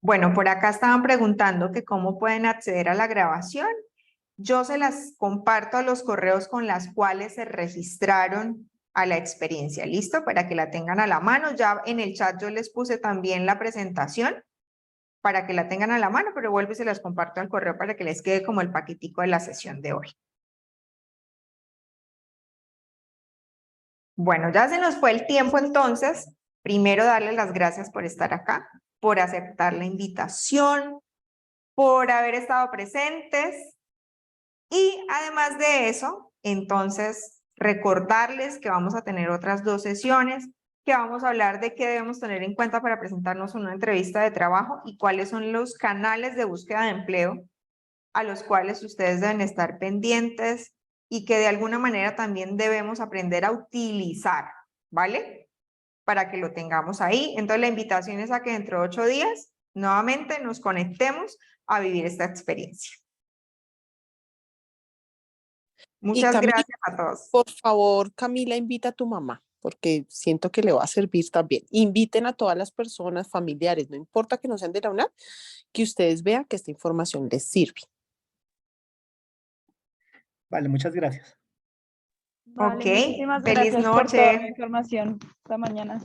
Bueno, por acá estaban preguntando que cómo pueden acceder a la grabación. Yo se las comparto a los correos con las cuales se registraron a la experiencia. ¿Listo? Para que la tengan a la mano. Ya en el chat yo les puse también la presentación para que la tengan a la mano, pero vuelvo y se las comparto al correo para que les quede como el paquetico de la sesión de hoy. Bueno, ya se nos fue el tiempo entonces. Primero darles las gracias por estar acá, por aceptar la invitación, por haber estado presentes. Y además de eso, entonces, recordarles que vamos a tener otras 2 sesiones, que vamos a hablar de qué debemos tener en cuenta para presentarnos en una entrevista de trabajo y cuáles son los canales de búsqueda de empleo a los cuales ustedes deben estar pendientes y que de alguna manera también debemos aprender a utilizar, ¿vale? Para que lo tengamos ahí. Entonces, la invitación es a que dentro de 8 días, nuevamente nos conectemos a vivir esta experiencia. Muchas Camila, gracias a todos. por favor, Camila, invita a tu mamá, porque siento que le va a servir también. Inviten a todas las personas, familiares, no importa que no sean de la UNAM, que ustedes vean que esta información les sirve. Vale, muchas gracias. Vale, Ok, muchísimas feliz gracias por toda la noche. información. Hasta mañana.